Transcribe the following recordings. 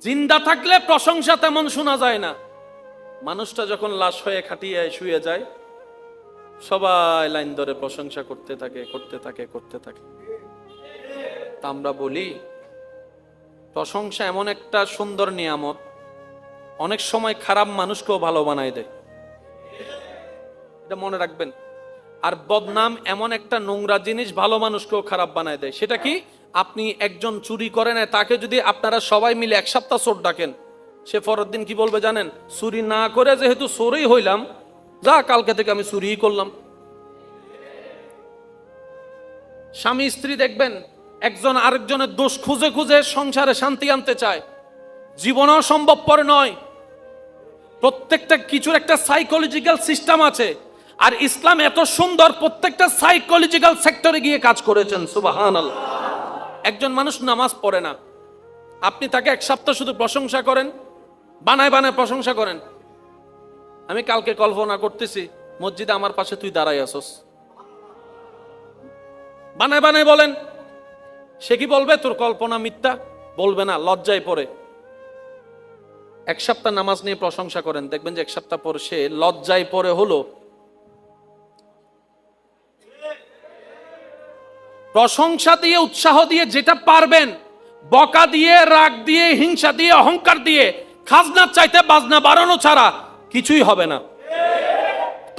জিন্দা থাকলে প্রশংসা তেমন শোনা যায় না, মানুষটা যখন লাশ হয়ে খাটিয়ে শুয়ে যায় সবাই লাইন ধরে প্রশংসা করতে থাকে করতে থাকে করতে থাকে। তা আমরা বলি প্রশংসা এমন একটা সুন্দর নিয়ামত, অনেক সময় খারাপ মানুষকেও ভালো বানায় দেয়, এটা মনে রাখবেন। আর বদনাম এমন একটা নোংরা জিনিস, ভালো মানুষকেও খারাপ বানায় দেয়। সেটা কি? আপনি একজন চুরি করে নেয়, তাকে যদি আপনারা সবাই মিলে এক সপ্তাহ চোর ডাকেন, সে পরের দিন কি বলবে জানেন? চুরি না করে যেহেতু চোরই হইলাম, যা কালকে থেকে আমি চুরিই করলাম। স্বামী স্ত্রী দেখবেন একজন আরেকজনের দোষ খুঁজে খুঁজে সংসারে শান্তি আনতে চায়, জীবনেও সম্ভবপর নয়। প্রত্যেকটা কিছুর একটা সাইকোলজিক্যাল সিস্টেম আছে, আর ইসলাম এত সুন্দর প্রত্যেকটা সাইকোলজিক্যাল সেক্টরে গিয়ে কাজ করেছেন। সুবহানাল্লাহ। একজন মানুষ নামাজ পড়ে না, আপনি তাকে এক সপ্তাহ শুধু প্রশংসা করেন, বানায় বানায় প্রশংসা করেন। আমি কালকে কল্পনা করতেছি মসজিদে আমার পাশে তুই দাঁড়াই আসস, বানায় বানায় বলেন। সে কি বলবে তোর কল্পনা মিথ্যা? বলবে না, লজ্জায় পড়ে। এক সপ্তাহ নামাজ নিয়ে প্রশংসা করেন, দেখবেন যে এক সপ্তাহ পর সে লজ্জায় পড়ে হলো। প্রশংসা দিয়ে উৎসাহ দিয়ে যেটা পারবেন, বকা দিয়ে রাগ দিয়ে হিংসা দিয়ে অহংকার দিয়ে খাজনার চাইতে বাজনা বাড়ানো ছাড়া কিছুই হবে না।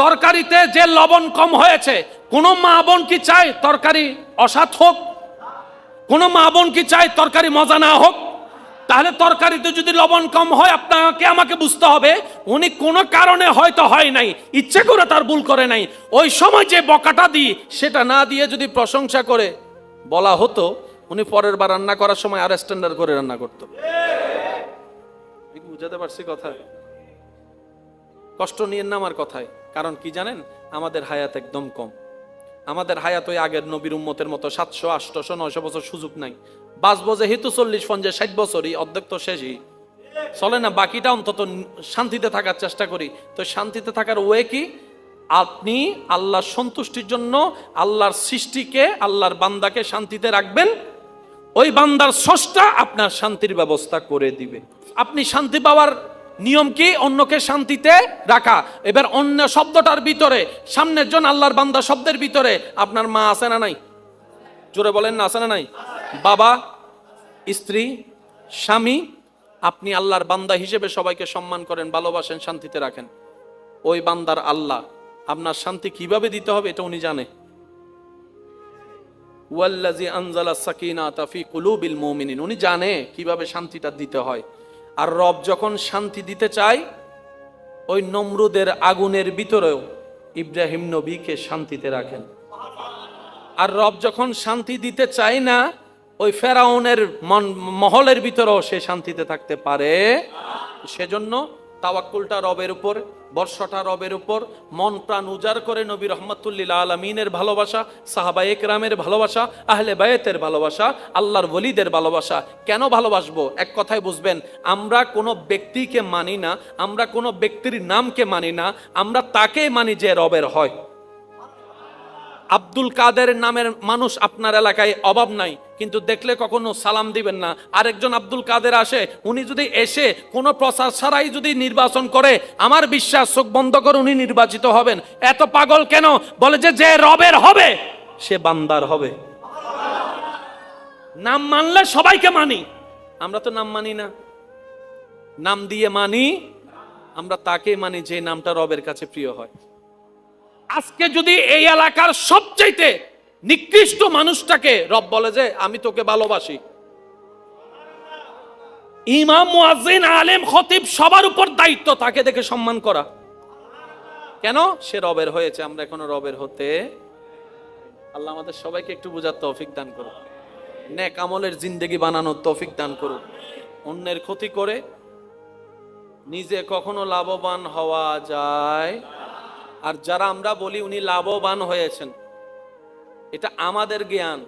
তরকারিতে যে লবণ কম হয়েছে, কোন মা বোন কি চায় তরকারি অসাধ হোক? কোন মা বোন কি চায় তরকারি মজা না হোক? তাহলে তরকারিতে যদি লবণ কম হয়, আপনাকে আমাকে বুঝতে হবে উনি কোনো কারণে হয়তো হয় নাই, ইচ্ছে করে তার ভুল করে নাই। ওই সময় যে বকাটা দিই সেটা না দিয়ে যদি প্রশংসা করে বলা হতো, উনি পরের বার রান্না করার সময় আর স্ট্যান্ডার্ড করে রান্না করতো। বুঝাতে পারছি কথা? কষ্ট নিয়েন না আমার কথায়। কারণ কি জানেন, আমাদের হায়াত একদম কম। আমাদের হায়াত ওই আগের নবীর উম্মতের মতো 700, 800, 900 বছর সুযোগ নাই। বাঁচবো যেহেতু 40, 50, 60 বছরই, অর্ধেক তো শেষই চলে না, বাকিটা অন্তত শান্তিতে থাকার চেষ্টা করি। তো শান্তিতে থাকার ওয়ে কি? আপনি আল্লাহর সন্তুষ্টির জন্য আল্লাহর সৃষ্টিকে, আল্লাহর বান্দাকে শান্তিতে রাখবেন, ওই বান্দার স্রষ্টা আপনার শান্তির ব্যবস্থা করে দিবে। আপনি শান্তি পাওয়ার নিয়ম কি? অন্যকে শান্তিতে রাখা। এবার অন্য শব্দটার ভিতরে সামনের জন আল্লাহর বান্দা শব্দের ভিতরে আপনার মা আছে না নাই? জোরে বলেন না, আছে না নাই? বাবা, স্ত্রী, স্বামী, আপনি আল্লাহর বান্দা হিসেবে সবাইকে সম্মান করেন, ভালোবাসেন, শান্তিতে রাখেন। ওই বান্দার আল্লাহ আপনার শান্তি কিভাবে দিতে হবে এটা উনি জানে। ওয়াল্লাযী আনজালা সাকিনাতা ফি কুলুবিল মুমিনিন, উনি জানে কিভাবে শান্তিটা দিতে হয়। আর রব যখন শান্তি দিতে চায়, ওই নমরুদের আগুনের ভিতরেও ইব্রাহিম নবীকে শান্তিতে রাখেন। আর রব যখন শান্তি দিতে চায় না, ওই ফেরাউনের মহলের ভিতরেও সে শান্তিতে থাকতে পারে। সেজন্য তাওয়াক্কুলটা রবের উপর, বর্ষটা রবের উপর, মন প্রাণ উজাড় করে নবী রহমাতুল্লিল আলামিনের ভালোবাসা, সাহাবায়ে কেরামের ভালোবাসা, আহলে বায়েতের ভালোবাসা, আল্লাহর ওলিদের ভালোবাসা। কেন ভালোবাসবো? এক কথায় বুঝবেন, আমরা কোনো ব্যক্তিকে মানি না, আমরা কোনো ব্যক্তির নামকে মানি না, আমরা তাকে মানি যে রবের হয়। আব্দুল কাদের নামের মানুষ আপনার এলাকায় অভাব নাই, কিন্তু দেখলে কখনো সালাম দিবেন না। আরেকজন আব্দুল কাদের আসে, উনি যদি এসে কোনো প্রচার ছাড়াই যদি নির্বাচন করে, আমার বিশ্বাস চোখ বন্ধ করে উনি নির্বাচিত হবেন। এত পাগল কেন? বলে যে রবের হবে সে বান্দার হবে। নাম মানলে সবাইকে মানি, আমরা তো নাম মানি না। নাম দিয়ে মানি, আমরা তাকে মানি যে নামটা রবের কাছে প্রিয় হয়। আজকে যদি এই এলাকার সবচাইতে নিকৃষ্ট মানুষটাকে রব বলে যে আমি তোকে ভালোবাসি, ইমাম, মুয়াজ্জিন, আলেম, খতিব সবার উপর দায়িত্ব তাকে দেখে সম্মান করা। কেন? সে রবের হয়েছে, আমরা এখনো রবের হতে। আল্লাহ আমাদের সবাইকে একটু বোঝার তৌফিক দান করুন, নেক আমলের জিন্দেগি বানানোর তৌফিক দান করুন। অন্যের ক্ষতি করে নিজে কখনো লাভবান হওয়া যায়। আর যারা আমরা বলি উনি লাভবান হয়েছেন, এটা আমাদের জ্ঞান,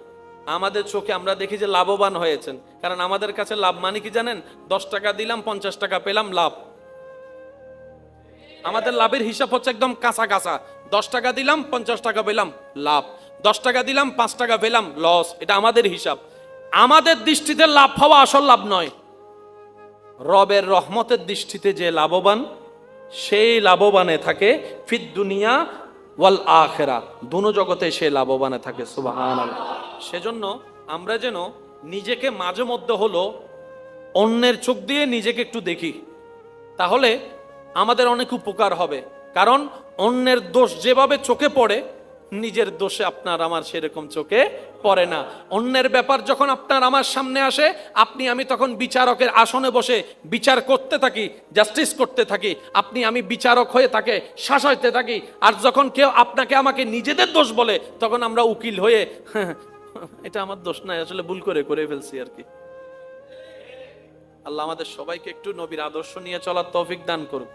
আমাদের চোখে আমরা দেখি যে লাভবান হয়েছেন। কারণ আমাদের কাছে লাভ মানে কি জানেন? 10 টাকা দিলাম 50 টাকা পেলাম, লাভ। আমাদের লাভের হিসাব হচ্ছে একদম কাঁচা কাঁচা। 10 টাকা দিলাম 50 টাকা পেলাম, লাভ। 10 টাকা দিলাম 5 টাকা পেলাম, লস। এটা আমাদের হিসাব। আমাদের দৃষ্টিতে লাভ হওয়া আসল লাভ নয়। রবের রহমতের দৃষ্টিতে যে লাভবান, সেই লাভবানে থাকে ফিদ দুনিয়া ওয়াল আখিরা, দুনো জগতে সে লাভবানে থাকে। সুবহানাল্লাহ। সেজন্য আমরা যেন নিজেকে মাঝে মধ্যে হলো অন্যের চোখ দিয়ে নিজেকে একটু দেখি, তাহলে আমাদের অনেক উপকার হবে। কারণ অন্যের দোষ যেভাবে চোখে পড়ে, নিজের দোষে আপনার আমার সেরকম চোখে পড়ে না। অন্যের ব্যাপার যখন আপনার আমার সামনে আসে, আপনি আমি তখন বিচারকের আসনে বসে বিচার করতে থাকি, জাস্টিস করতে থাকি। আপনি আমি বিচারক হয়ে তাকে শাসাইতে থাকি। আর যখন কেউ আপনাকে আমাকে নিজেদের দোষ বলে, তখন আমরা উকিল হয়ে এটা আমার দোষ নাই, আসলে ভুল করে ফেলছি আর কি। আল্লাহ আমাদের সবাইকে একটু নবীর আদর্শ নিয়ে চলার তৌফিক দান করুন।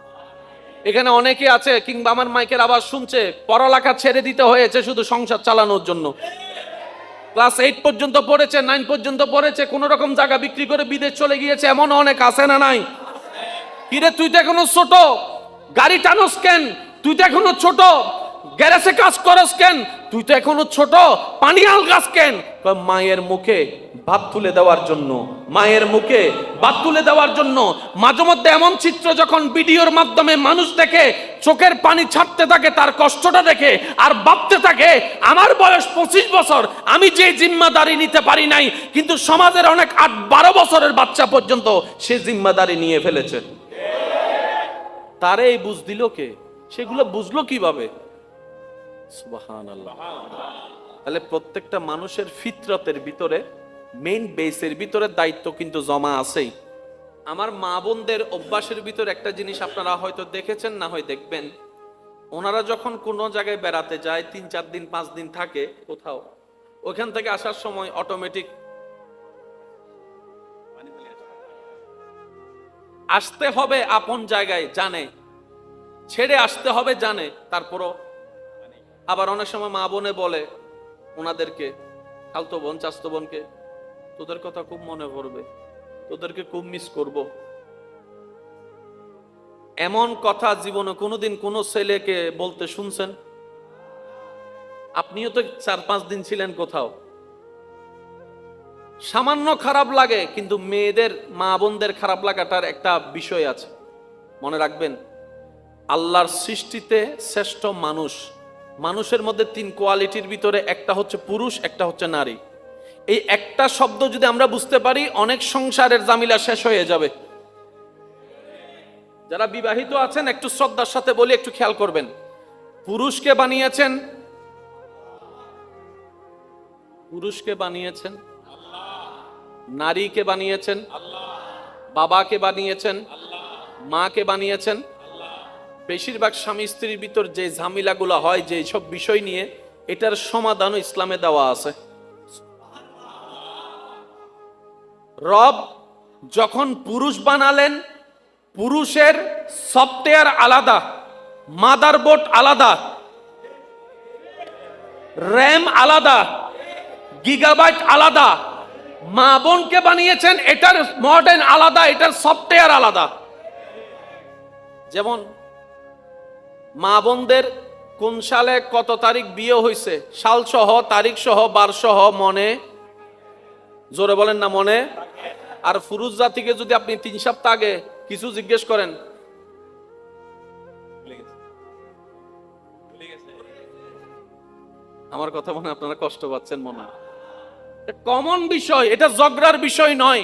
এখানে অনেকে আছে, কিংবা আমার মাইকের আওয়াজ শুনছে, পড়ালেখা ছেড়ে দিতে হয়েছে শুধু সংসার চালানোর জন্য। ক্লাস 8 পর্যন্ত পড়েছে, 9 পর্যন্ত পড়েছে, কোন রকম জায়গা বিক্রি করে বিদেশ চলে গিয়েছে, এমন অনেক আছে না নাই? কিরে তুই তো এখনো ছোট, গাড়ি টানোস কেন? তুই তো এখনো ছোট, গ্যারেজে কাজ করস কেন? তুই তো এখনো ছোট, পানি আলগাস কেন? মায়ের মুখে ভাত তুলে দেওয়ার জন্য, মায়ের মুখে ভাত তুলে দেওয়ার জন্য। মাঝে মধ্যে এমন চিত্র যখন ভিডিওর মাধ্যমে মানুষ দেখে, চোখের পানি ছাড়তে থাকে তার কষ্টটা দেখে, আর ভাবতে থাকে আমার বয়স 25 বছর, আমি যে জিম্মাদারি নিতে পারি নাই, কিন্তু সমাজের অনেক 8-12 বছরের বাচ্চা পর্যন্ত সে জিম্মাদারি নিয়ে ফেলেছে। তারে এই বুঝ দিল কে? সেগুলো বুঝলো কিভাবে? সুবহানাল্লাহ। তাহলে প্রত্যেকটা মানুষের ফিতরতের ভিতরে, মেইন বেসের ভিতরে দায়িত্ব কিন্তু জমা আছেই। আমার মা বোনদের অভ্যাসের ভিতরে একটা জিনিস আপনারা হয়তো দেখেছেন, না হয় দেখবেন, ওনারা যখন কোনো জায়গায় বেড়াতে যায়, 3-4 দিন 5 দিন থাকে কোথাও, ওখান থেকে আসার সময় অটোমেটিক আসতে হবে আপন জায়গায়, জানে, ছেড়ে আসতে হবে জানে, তারপরও আবার অনেক সময় মা বোনে বলে ওনাদেরকে, খালতো বোন চাচতো বোনকে, তোদের কথা খুব মনে পড়বে, তোদেরকে খুব মিস করব। এমন কথা জীবনে কোনোদিন কোনো ছেলেকে বলতে শুনছেন? আপনিও তো 4-5 দিন ছিলেন কোথাও। সামান্য খারাপ লাগে, কিন্তু মেয়েদের, মা বোনদের খারাপ লাগাটার একটা বিষয় আছে, মনে রাখবেন। আল্লাহর সৃষ্টিতে শ্রেষ্ঠ মানুষ, মানুষের মধ্যে 3 কোয়ালিটির ভিতরে একটা হচ্ছে পুরুষ, একটা হচ্ছে নারী। এই একটা শব্দ যদি আমরা বুঝতে পারি, অনেক সংসারের জামিলা শেষ হয়ে যাবে। যারা বিবাহিত আছেন একটু শ্রদ্ধার সাথে বলি, একটু খেয়াল করবেন। পুরুষকে বানিয়েছেন, পুরুষকে বানিয়েছেন নারীকে বানিয়েছেন, বাবাকে বানিয়েছেন, মাকে বানিয়েছেন। বেশিরভাগ স্বামী স্ত্রীর ভিতর যে ঝামেলাগুলো হয়, যে সব বিষয় নিয়ে, এটার সমাধানও ইসলামে দেওয়া আছে। রব যখন পুরুষ বানালেন, পুরুষের সফটওয়্যার আলাদা, মাদারবোর্ড আলাদা, র্যাম আলাদা, গিগাবাইট আলাদা। মা বোনকে বানিয়েছেন, এটার মডেল আলাদা, এটার সফটওয়্যার আলাদা। যেমন মা বোনদের কোন সালে কত তারিখ বিয়ে হয়েছে, সাল সহ, তারিখ সহ, বার সহ মনে, জোরে বলেন না, মনে। আর পুরুষ জাতিকে যদি আপনি 3 সপ্তাহ আগে কিছু জিজ্ঞেস করেন, আমার কথা মনে আপনারা কষ্ট পাচ্ছেন মনে হয়। কমন বিষয়, এটা ঝগড়ার বিষয় নয়।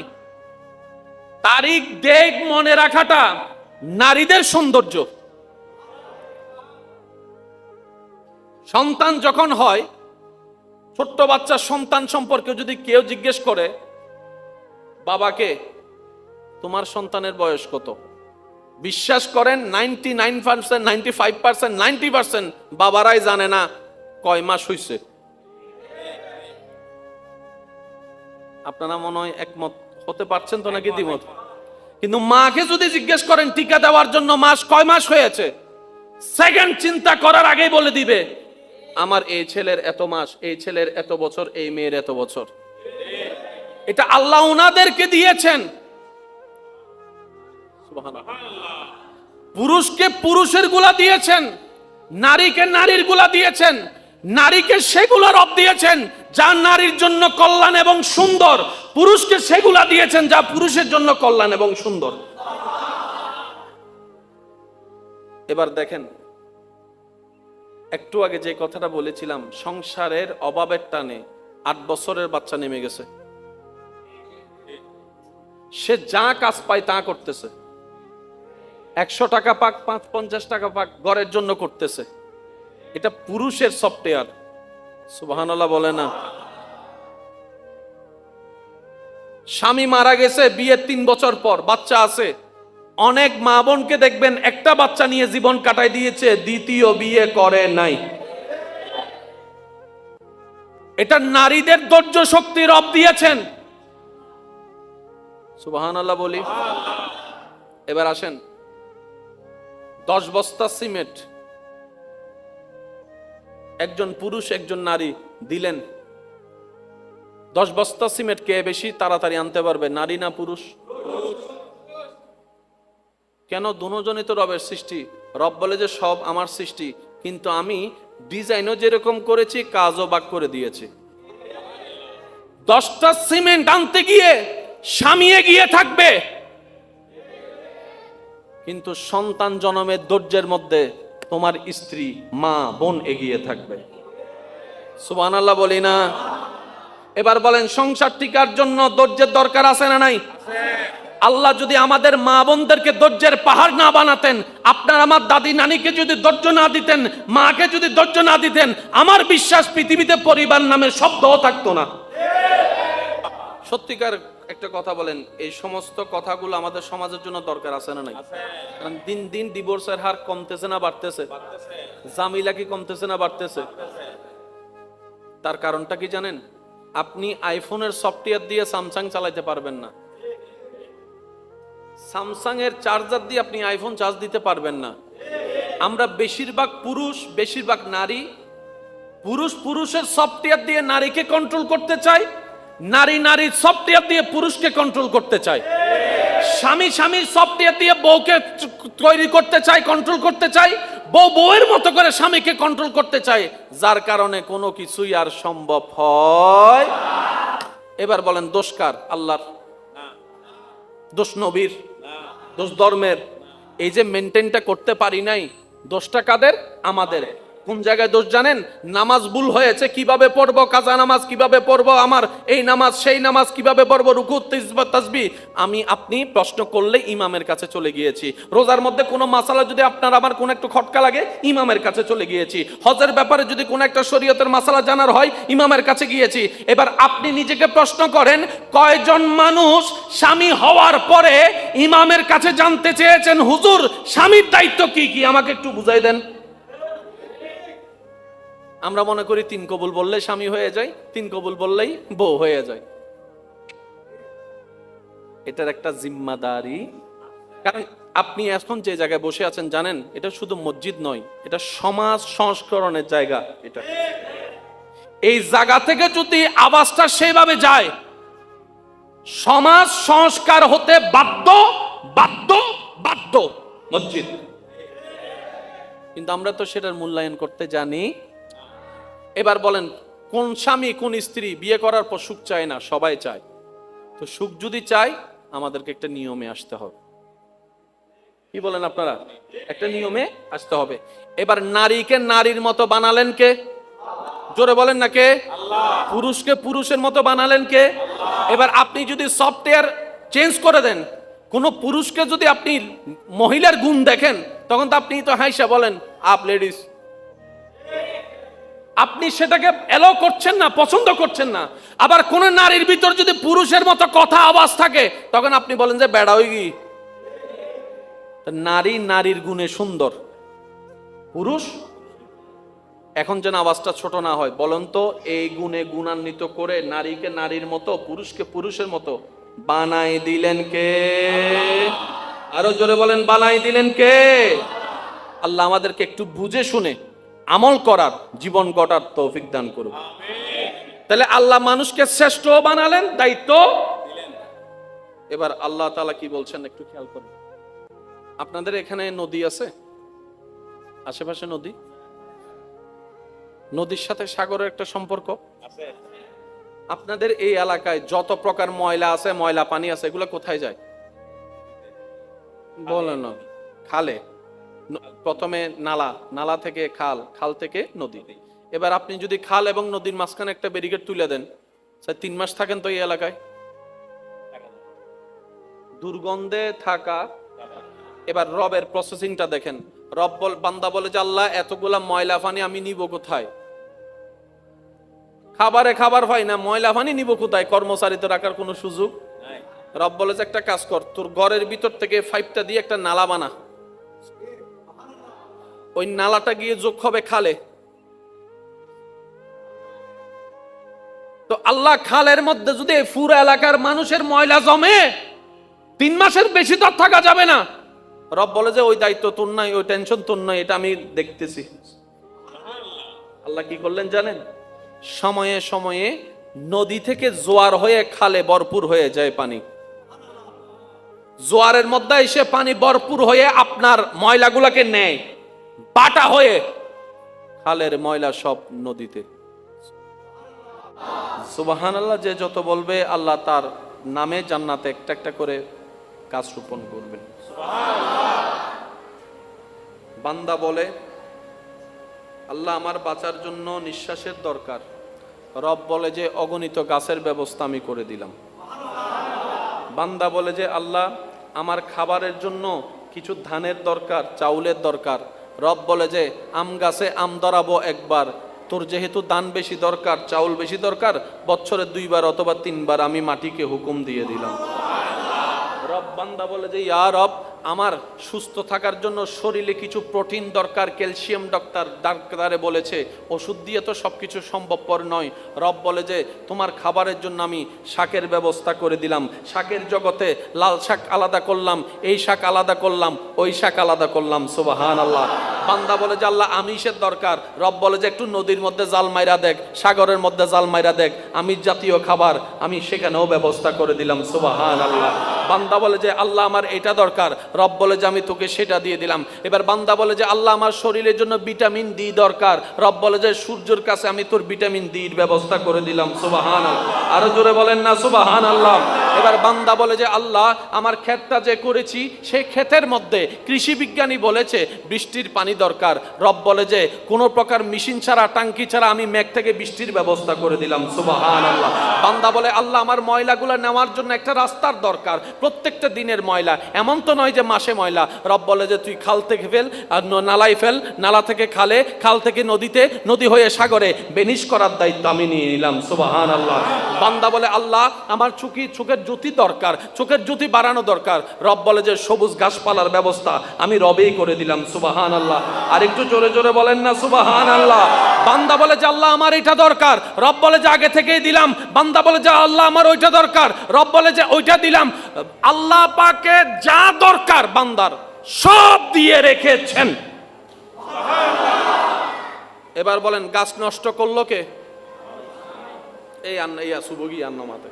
তারিখ ডেট মনে রাখাটা নারীদের সৌন্দর্য। সন্তান যখন হয়, ছোট্ট বাচ্চা সন্তান সম্পর্কে যদি কেউ জিজ্ঞেস করে বাবাকে, তোমার সন্তানের বয়স কত, বিশ্বাস করেন 99%, 95%, 90% বাবারাই জানে না কয় মাস হইছে। আপনারা মনে হয় একমত হতে পারছেন তো, নাকি দ্বিমত? কিন্তু মাকে যদি জিজ্ঞেস করেন টিকা দেওয়ার জন্য মাস কয় মাস হয়েছে, সেকেন্ড চিন্তা করার আগেই বলে দিবে আমার এই ছেলের এত মাস, এই ছেলের এত বছর, এই মেয়ের এত বছর। এটা আল্লাহ ওনাদেরকে দিয়েছেন। পুরুষকে পুরুষের গুলা দিয়েছেন, নারীকে নারীর গুলা দিয়েছেন, নারীকে সেগুলো রব দিয়েছেন যা নারীর জন্য কল্যাণ এবং সুন্দর, পুরুষকে সেগুলা দিয়েছেন যা পুরুষের জন্য কল্যাণ এবং সুন্দর। এবার দেখেন, একটু আগে যে কথাটা বলেছিলাম, সংসারের অভাবের টানে 8 বছরের বাচ্চা নেমে গেছে, সে যা কাজ পায় তা করতেছে, 100 টাকা পাক 50 টাকা পাক ঘরের জন্য করতেছে। এটা পুরুষের সফটওয়্যার। সুবহানাল্লাহ বলে না? স্বামী মারা গেছে, বিয়ের 3 বছর পর বাচ্চা আছে, অনেক মা বোনকে দেখবেন একটা বাচ্চা নিয়ে জীবন কাটাই দিয়েছে, দ্বিতীয় বিয়ে করে নাই। এটা নারীদের ধৈর্য শক্তি রব দিয়েছেন। সুবহানাল্লাহ বলি। এবার আসেন, 10 বস্তা সিমেন্ট একজন পুরুষ একজন নারী দিলেন, 10 বস্তা সিমেন্ট কে বেশি তাড়াতাড়ি আনতে পারবে, নারী না পুরুষ? কেন? দুজনই তো রবের সৃষ্টি। রব বলে যে সব আমার সৃষ্টি, কিন্তু আমি ডিজাইনও যেরকম করেছি কাজও ভাগ করে দিয়েছি। 10টা সিমেন্ট আনতে গিয়ে স্বামী এগিয়ে থাকবে, কিন্তু সন্তান জন্মের ধৈর্যের মধ্যে তোমার স্ত্রী মা বোন এগিয়ে থাকবে। সুবহানাল্লাহ বলি না? এবার বলেন, সংসার টিকার জন্য ধৈর্যের দরকার আছে না নাই? আল্লাহ যদি আমাদের মা বোনদেরকে ধৈর্যের পাহাড় না বানাতেন, আপনার আমার দাদি নানিকে যদি ধৈর্য না দিতেন, মাকে যদি ধৈর্য না দিতেন, আমার বিশ্বাস পৃথিবীতে পরিবার নামের শব্দও থাকতো না। সত্যিকার একটা কথা বলেন, এই সমস্ত কথাগুলো আমাদের সমাজের জন্য দরকার আছে না নাই? কারণ দিন দিন ডিভোর্সের হার কমতেছে না বাড়তেছে? জামিলা কি কমতেছে না বাড়তেছে? তার কারণটা কি জানেন? আপনি আইফোনের সফটওয়্যার দিয়ে স্যামসাং চালাতে পারবেন না, স্যামসাং এর চার্জার দিয়ে আপনি আইফোন চার্জ দিতে পারবেন না। আমরা বেশিরভাগ পুরুষ, বেশিরভাগ নারী, পুরুষ পুরুষের সফটওয়্যার দিয়ে নারীকে কন্ট্রোল করতে চায়, নারী নারীর সফটওয়্যার দিয়ে পুরুষকে কন্ট্রোল করতে চায়, স্বামী স্বামীর সফটওয়্যার দিয়ে বউকে তৈরি করতে চায়, কন্ট্রোল করতে চায়, বউ বউয়ের মতো করে স্বামীকে কন্ট্রোল করতে চায়, যার কারণে কোনো কিছুই আর সম্ভব হয়। এবার বলেন, দোষ কার? আল্লাহর? দোষ নবীর? দোষ ধর্মের? এই যে মেনটেনটা করতে পারি নাই, দোষটা কাদের? আমাদের। কোন জায়গায় দোষ জানেন? নামাজ ভুল হয়েছে, কিভাবে পড়বো, কাজা নামাজ কিভাবে পড়বো, আমার এই নামাজ সেই নামাজ কিভাবে পড়বো, রুকু তাসবিহ আমি আপনি প্রশ্ন করলে ইমামের কাছে চলে গিয়েছি। রোজার মধ্যে কোনো মাসালা যদি আপনার আমার কোনো একটু খটকা লাগে, ইমামের কাছে চলে গিয়েছি। হজের ব্যাপারে যদি কোনো একটা শরীয়তের মাসালা জানার হয়, ইমামের কাছে গিয়েছি। এবার আপনি নিজেকে প্রশ্ন করেন, কয়জন মানুষ স্বামী হওয়ার পরে ইমামের কাছে জানতে চেয়েছেন, হুজুর স্বামীর দায়িত্ব কি কি, আমাকে একটু বুঝাই দেন। আমরা মনে করি 3 কবুল বললেই স্বামী হয়ে যায়, 3 কবুল বললেই বউ হয়ে যায়। এটার একটা জিম্মাদারি। কারণ আপনি এখন যে জায়গায় বসে আছেন জানেন, এটা শুধু মসজিদ নয়, এটা সমাজ সংস্করণের জায়গা। এটা এই জায়গা থেকে যদি আওয়াজটা সেইভাবে যায়, সমাজ সংস্কার হতে বাধ্য বাধ্য বাধ্য মসজিদ। কিন্তু আমরা তো সেটার মূল্যায়ন করতে জানি। এবার বলেন, কোন স্বামী কোন স্ত্রী বিয়ে করার পর সুখ চায় না? সবাই চায়। তো সুখ যদি চাই, আমাদেরকে একটা নিয়মে আসতে হবে। কি বলেন আপনারা? একটা নিয়মে আসতে হবে। এবার নারীকে নারীর মতো বানালেন কে? জোরে বলেন না কে? পুরুষকে পুরুষের মতো বানালেন কে? এবার আপনি যদি সফটওয়্যার চেঞ্জ করে দেন, কোন পুরুষকে যদি আপনি মহিলার গুণ দেখেন, তখন তো আপনি তো হাইসা বলেন আপ লেডিস। আপনি সেটাকে এলাও করছেন না, পছন্দ করছেন না। আবার কোন নারীর ভিতর যদি পুরুষের মতো কথা আওয়াজ থাকে, তখন আপনি বলেন যে বেড়া হই গি। নারী নারীর গুণে সুন্দর, পুরুষ এখন যেন আওয়াজটা ছোট না হয়। বলেন তো, এই গুণে গুণান্বিত করে নারীকে নারীর মতো, পুরুষকে পুরুষের মতো বানাই দিলেন কে? আরো জোরে বলেন, বানাই দিলেন কে? আল্লাহ আমাদেরকে একটু বুঝে শুনে আমল করার, জীবন গড়ার তৌফিক দান করুন। তাহলে আল্লাহ মানুষকে শ্রেষ্ঠ বানালেন, দায়িত্ব দিলেন। এবার আল্লাহ তাআলা কি বলছেন একটু খেয়াল করুন। আপনাদের এখানে নদী আছে? আশেপাশে নদী? নদীর সাথে সাগরের একটা সম্পর্ক আছে। আপনাদের এই এলাকায় যত প্রকার ময়লা আছে, ময়লা পানি আছে, এগুলো কোথায় যায় বলেন না? খালে। প্রথমে নালা, নালা থেকে খাল, খাল থেকে নদী। এবার আপনি যদি খাল এবং নদীর মাঝখানে একটা ব্যারিকেড তুলে দেন, 3 মাস থাকেন তো এই এলাকায়? দুর্গন্ধে থাকা। এবার রবের প্রসেসিংটা দেখেন। বান্দা বলে যে আল্লাহ এতগুলা ময়লা পানি আমি নিব কোথায়? খাবার পাই না, ময়লা পানি নিব কোথায়? কর্মচারী তো রাখার কোনো সুযোগ নাই। রব বলে যে একটা কাজ কর, তোর ঘরের ভিতর থেকে পাইপটা দিয়ে একটা নালা বানা, ওই নালাটা গিয়ে যোগ হবে খালে। তো আল্লাহ খালের মধ্যে যদি পুরো এলাকার মানুষের ময়লা জমে, 3 মাসের বেশি তো থাকা যাবে না। রব বলে যে ওই দায়িত্ব তোর নাই, ওই টেনশন তোর নাই, এটা আমি দেখতেছি। আল্লাহ কি করলেন জানেন? সময়ে সময়ে নদী থেকে জোয়ার হয়ে খালে ভরপুর হয়ে যায় পানি। জোয়ারের মধ্যে এসে পানি ভরপুর হয়ে আপনার ময়লাগুলোকে নেয়, বাটা হয়ে খালের ময়লা সব নদীতে। সুবহানাল্লাহ। যে যত বলবে আল্লাহ তার নামে জান্নাতে একটা একটা করে গাছ রোপণ করবেন। বান্দা বলে আল্লাহ আমার বাঁচার জন্য নিঃশ্বাসের দরকার। রব বলে যে অগণিত গাছের ব্যবস্থা আমি করে দিলাম। বান্দা বলে যে আল্লাহ আমার খাবারের জন্য কিছু ধানের দরকার, চাউলের দরকার। রব বলে যে আম গাছে আম ধরাবো একবার, তোর যেহেতু ধান বেশি দরকার, চাউল বেশি দরকার, বছরে 2 বার অথবা 3 বার আমি মাটিকে হুকুম দিয়ে দিলাম। রব বান্দা বলে যে ইয়া রব আমার সুস্থ থাকার জন্য শরীরে কিছু প্রোটিন দরকার, ক্যালসিয়াম ডাক্তারে বলেছে, ওষুধ দিয়ে তো সবকিছু সম্ভবপর নয়। রব বলে যে তোমার খাবারের জন্য আমি শাকের ব্যবস্থা করে দিলাম। শাকের জগতে লাল শাক আলাদা করলাম, এই শাক আলাদা করলাম, ওই শাক আলাদা করলাম। সুবহানাল্লাহ। বান্দা বলে যে আল্লাহ আমিষের দরকার। রব বলে যে একটু নদীর মধ্যে জাল মাইরা দেখ, সাগরের মধ্যে জাল মাইরা দেখ, আমিষ জাতীয় খাবার আমি সেখানেও ব্যবস্থা করে দিলাম। সুবহানাল্লাহ। বান্দা বলে যে আল্লাহ আমার এটা দরকার। রব বলে যে আমি তোকে সেটা দিয়ে দিলাম। এবার বান্দা বলে যে আল্লাহ আমার শরীরের জন্য ভিটামিন ডি দরকার। রব বলে যে সূর্যের কাছে আমি তোর ভিটামিন ডি এর ব্যবস্থা করে দিলাম। সুবহানাল্লাহ। আরো জোরে বলেন না সুবহানাল্লাহ। এবার বান্দা বলে যে আল্লাহ আমার ক্ষেতটা যে করেছি সেই ক্ষেতের মধ্যে কৃষি বিজ্ঞানী বলেছে বৃষ্টির পানি দরকার। রব বলে যে কোনো প্রকার মেশিন ছাড়া, টাঙ্কি ছাড়া আমি মেঘ থেকে বৃষ্টির ব্যবস্থা করে দিলাম। সুবহানাল্লাহ। বান্দা বলে আল্লাহ আমার ময়লাগুলো নেওয়ার জন্য একটা রাস্তার দরকার, প্রত্যেকটা দিনের ময়লা, এমন তো নয় যে মাসে ময়লা। রব বলে যে তুই খাল থেকে ফেল, আর নালায় ফেল, নালা থেকে খালে, খাল থেকে নদীতে, নদী হয়ে সাগরে, বেনিশ করার দায়িত্ব আমি নিয়ে নিলাম। সুবহানাল্লাহ। বান্দা বলে আল্লাহ আমার চোখের জ্যোতি দরকার, চোখের জ্যোতি বাড়ানো দরকার। রব বলে যে সবুজ ঘাসপালার ব্যবস্থা আমি রবেই করে দিলাম। সুবহানাল্লাহ। আর একটু জোরে জোরে বলেন না সুবহানাল্লাহ। বান্দা বলে যে আল্লাহ আমার এটা দরকার। রব বলে যে আগে থেকেই দিলাম। বান্দা বলে যে আল্লাহ আমার ওইটা দরকার। রব বলে যে ওইটা দিলাম। আল্লাহ পাকে যা দরকার বান্দার সব দিয়ে রেখেছেন। এবার বলেন গাছ নষ্ট করলো কে? এই সুবগি আন্নমাতে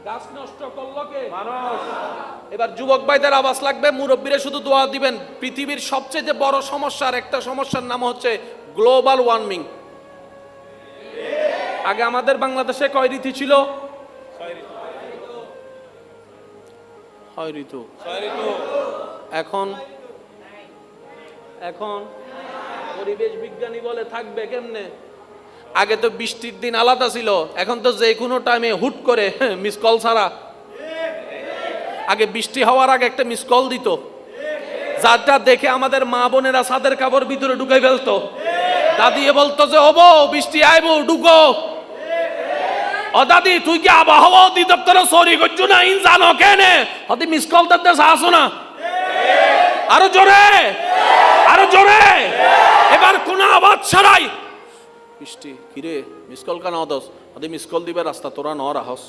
গাছ নষ্ট করলো কে? মানুষ। এবার যুবক ভাইদের আওয়াজ লাগবে, মুরব্বীরা শুধু দোয়া দিবেন। পৃথিবীর সবচেয়ে বড় সমস্যার একটা সমস্যার নাম হচ্ছে গ্লোবাল ওয়ার্মিং। আগে আমাদের বাংলাদেশে কয় ঋতু ছিল? 6 ঋতু। এখন পরিবেশ বিজ্ঞানী বলে থাকবে কেমনে? আগে তো বৃষ্টির দিন আলাদা ছিল, এখন তো যে কোনো টাইমে হুট করে মিস কল ছাড়া। আগে বৃষ্টি হওয়ার আগে একটা মিস কল দিত, যারটা দেখে আমাদের মা বোনেরা ছাদের কাপড় ভিতরে ঢুকাই ফেলতো। দাদি বলতো যে হবো বৃষ্টি আইবো, ঢুকো। ও দাদি তুই কি আবহাওয়া অধিদপ্তরে সরি করছো না? ইন জানো কেনে হতে মিস কল দিতে আসো না? আরো জোরে, আরো জোরে। এবার কোন আওয়াজ ছাড়াই বৃষ্টি। কিরে মিস কল কেন দস? হতে মিস কল দিবে রাস্তা তোরা ন রাহস।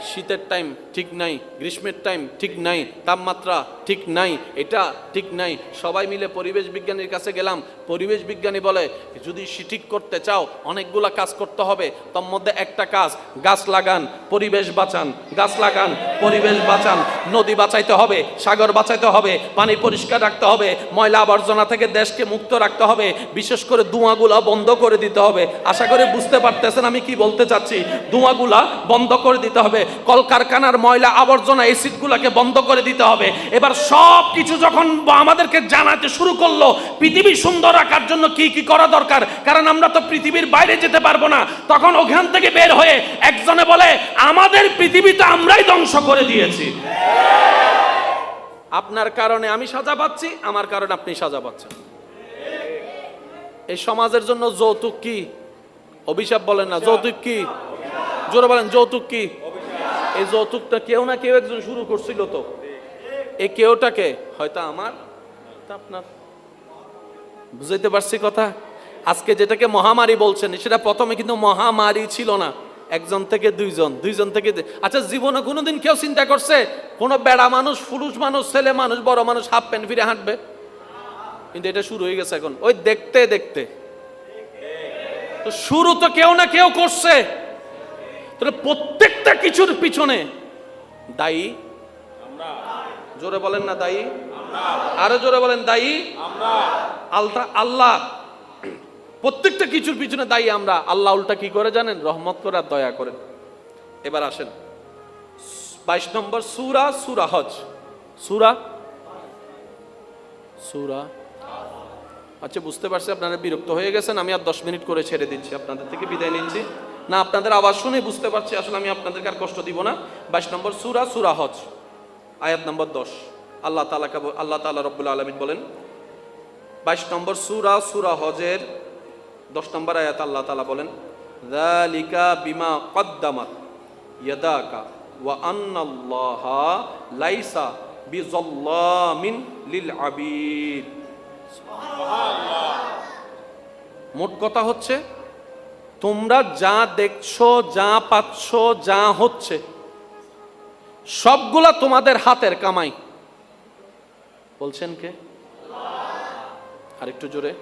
শীতের টাইম ঠিক নাই, গ্রীষ্মের টাইম ঠিক নাই, তাপমাত্রা ঠিক নাই, এটা ঠিক নাই। সবাই মিলে পরিবেশ বিজ্ঞানীর কাছে গেলাম। পরিবেশ বিজ্ঞানী বলে যদি ঠিক করতে চাও অনেকগুলা কাজ করতে হবে, তার মধ্যে একটা কাজ গাছ লাগান, পরিবেশ বাঁচান, গাছ লাগান, পরিবেশ বাঁচান। নদী বাঁচাইতে হবে, সাগর বাঁচাইতে হবে, পানি পরিষ্কার রাখতে হবে, ময়লা আবর্জনা থেকে দেশকে মুক্ত রাখতে হবে, বিশেষ করে ধোঁয়াগুলা বন্ধ করে দিতে হবে। আশা করি বুঝতে পারতেছেন আমি কি বলতে চাচ্ছি। ধোঁয়াগুলা বন্ধ করে দিতে হবে, কলকারখানার ময়লা আবর্জনা এসিডগুলোকে বন্ধ করে দিতে হবে। এবার সব কিছু যখন আমাদেরকে জানাতে শুরু করলো পৃথিবী সুন্দর রাখার জন্য কি কি করা দরকার, কারণ আমরা তো পৃথিবীর বাইরে যেতে পারবো না, তখন ওখান থেকে বের হয়ে একজনে বলে আমাদের পৃথিবী তো আমরাই ধ্বংস করে দিয়েছি। আপনার কারণে আমি সাজা পাচ্ছি, আমার কারণে আপনি সাজা পাচ্ছেন। এই সমাজের জন্য যৌতুক কি? অভিশাপ বলেন না, যৌতুক কি? জোরে বলেন, যৌতুক কি? এই যৌতুকটা কেউ না কেউ একজন শুরু করছিল। তো এই কেউটাকে হয়তো আমার, আপনার। বুঝাইতে পারছি কথা? আজকে যেটাকে মহামারী বলছেন সেটা প্রথমে কিন্তু মহামারী ছিল না। একজন থেকে দুইজন, দুইজন থেকে আচ্ছা, জীবনে কোনোদিন কেউ চিন্তা করছে কোনো বেড়া মানুষ, পুরুষ মানুষ, ছেলে মানুষ, বড় মানুষ হাফ প্যান্ট ফিরে হাঁটবে? কিন্তু এটা শুরু হয়ে গেছে এখন ওই দেখতে দেখতে। তো শুরু তো কেউ না কেউ করছে। তাহলে প্রত্যেকটা কিছুর পিছনে দায়ী আমরা। জোরে বলেন না দায়ী আমরা। আরো জোরে বলেন দায়ী আমরা। আল্লাহ প্রত্যেকটা কিছুর পিছনে দায়ী আমরা। আল্লাহ উল্টা কি করে জানেন? রহমত করে আর দয়া করেন। এবার আসেন 22 নম্বর সূরা, সূরা হজ। সূরা আচ্ছা, বুঝতে পারছি আপনারা বিরক্ত হয়ে গেছেন। আমি আর 10 মিনিট করে ছেড়ে দিচ্ছি, আপনাদের থেকে বিদায় নিচ্ছি। না, আপনাদের আওয়াজ শুনে বুঝতে পারছি আসলে আমি আপনাদেরকে আর কষ্ট দিব না। 22 নম্বর সূরা, সূরা হজ, আয়াত নম্বর 10। আল্লাহ তাআলা রব্বুল আলামিন বলেন 22 নম্বর সূরা, সূরা হজের 10 নম্বর আয়াত আল্লাহ তাআলা বলেন যালিকা বিমা কদ্দামাত ইয়াদাকা ওয়া আন্নাল্লাহা লাইসা বিযাল্লামিন লিল আবিদ। সুবহানাল্লাহ। মোট কথা হচ্ছে তোমরা যা দেখছো, যা পাচ্ছ, যা হচ্ছে সবগুলা তোমাদের হাতের কামাই। বলছেন কে? আরেকটু জোরে।